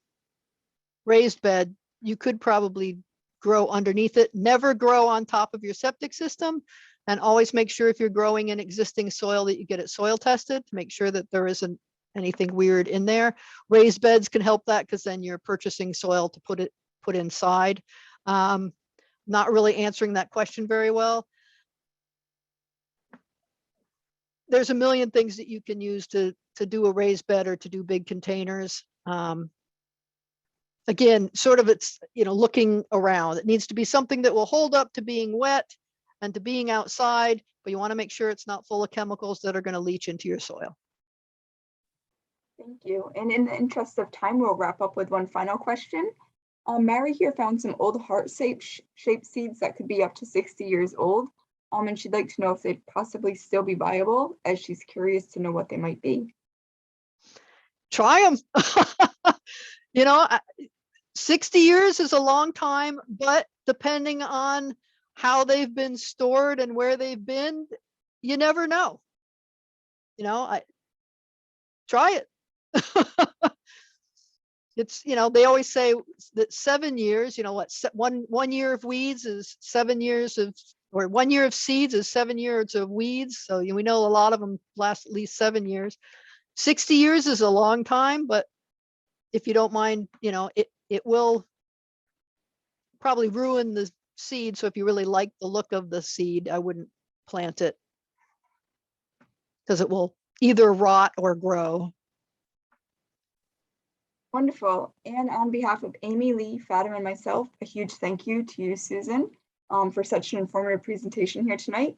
raised bed, you could probably grow underneath it. Never grow on top of your septic system, and always make sure if you're growing in existing soil that you get it soil tested to make sure that there isn't anything weird in there. Raised beds can help that because then you're purchasing soil to put inside. Not really answering that question very well. there's a million things that you can use to do a raised bed or to do big containers. Again, sort of it's, looking around. It needs to be something that will hold up to being wet and to being outside, but you want to make sure it's not full of chemicals that are going to leach into your soil. Thank you. And in the interest of time, we'll wrap up with one final question. Mary here found some old heart-shaped seeds that could be up to 60 years old. And she'd like to know if they'd possibly still be viable, as she's curious to know what they might be. Try them. 60 years is a long time, but depending on how they've been stored and where they've been, you never know. Try it. It's, they always say that 7 years, one year of weeds is 7 years of, or 1 year of seeds is 7 years of weeds. So we know a lot of them last at least 7 years. 60 years is a long time, but if you don't mind, it will probably ruin the seed. So if you really like the look of the seed, I wouldn't plant it because it will either rot or grow. Wonderful. And on behalf of Amy, Lee, Fatima, and myself, a huge thank you to you, Susan, for such an informative presentation here tonight.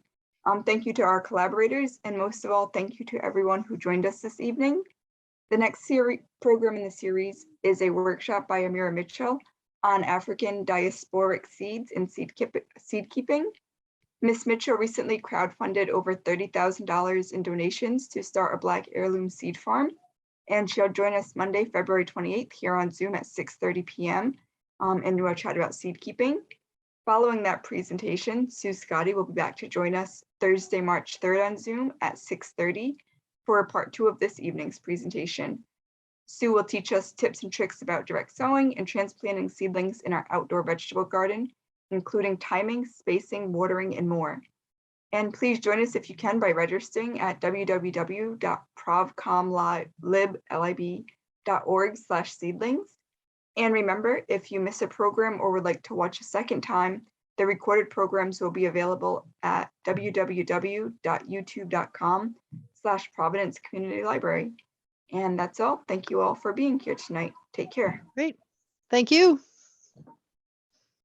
Thank you to our collaborators, and most of all, thank you to everyone who joined us this evening. The next program in the series is a workshop by Amira Mitchell on African diasporic seeds and seed keeping. Ms. Mitchell recently crowdfunded over $30,000 in donations to start a Black heirloom seed farm, and she'll join us Monday, February 28th here on Zoom at 6:30 p.m. And we'll chat about seed keeping. Following that presentation, Sue Scotti will be back to join us Thursday, March 3rd on Zoom at 6:30 for part 2 of this evening's presentation. Sue will teach us tips and tricks about direct sowing and transplanting seedlings in our outdoor vegetable garden, including timing, spacing, watering, and more. And please join us if you can by registering at www.provcomlib.org/seedlings. And remember, if you miss a program or would like to watch a second time, the recorded programs will be available at www.youtube.com/Providence Community Library. And that's all. Thank you all for being here tonight. Take care. Great. Thank you.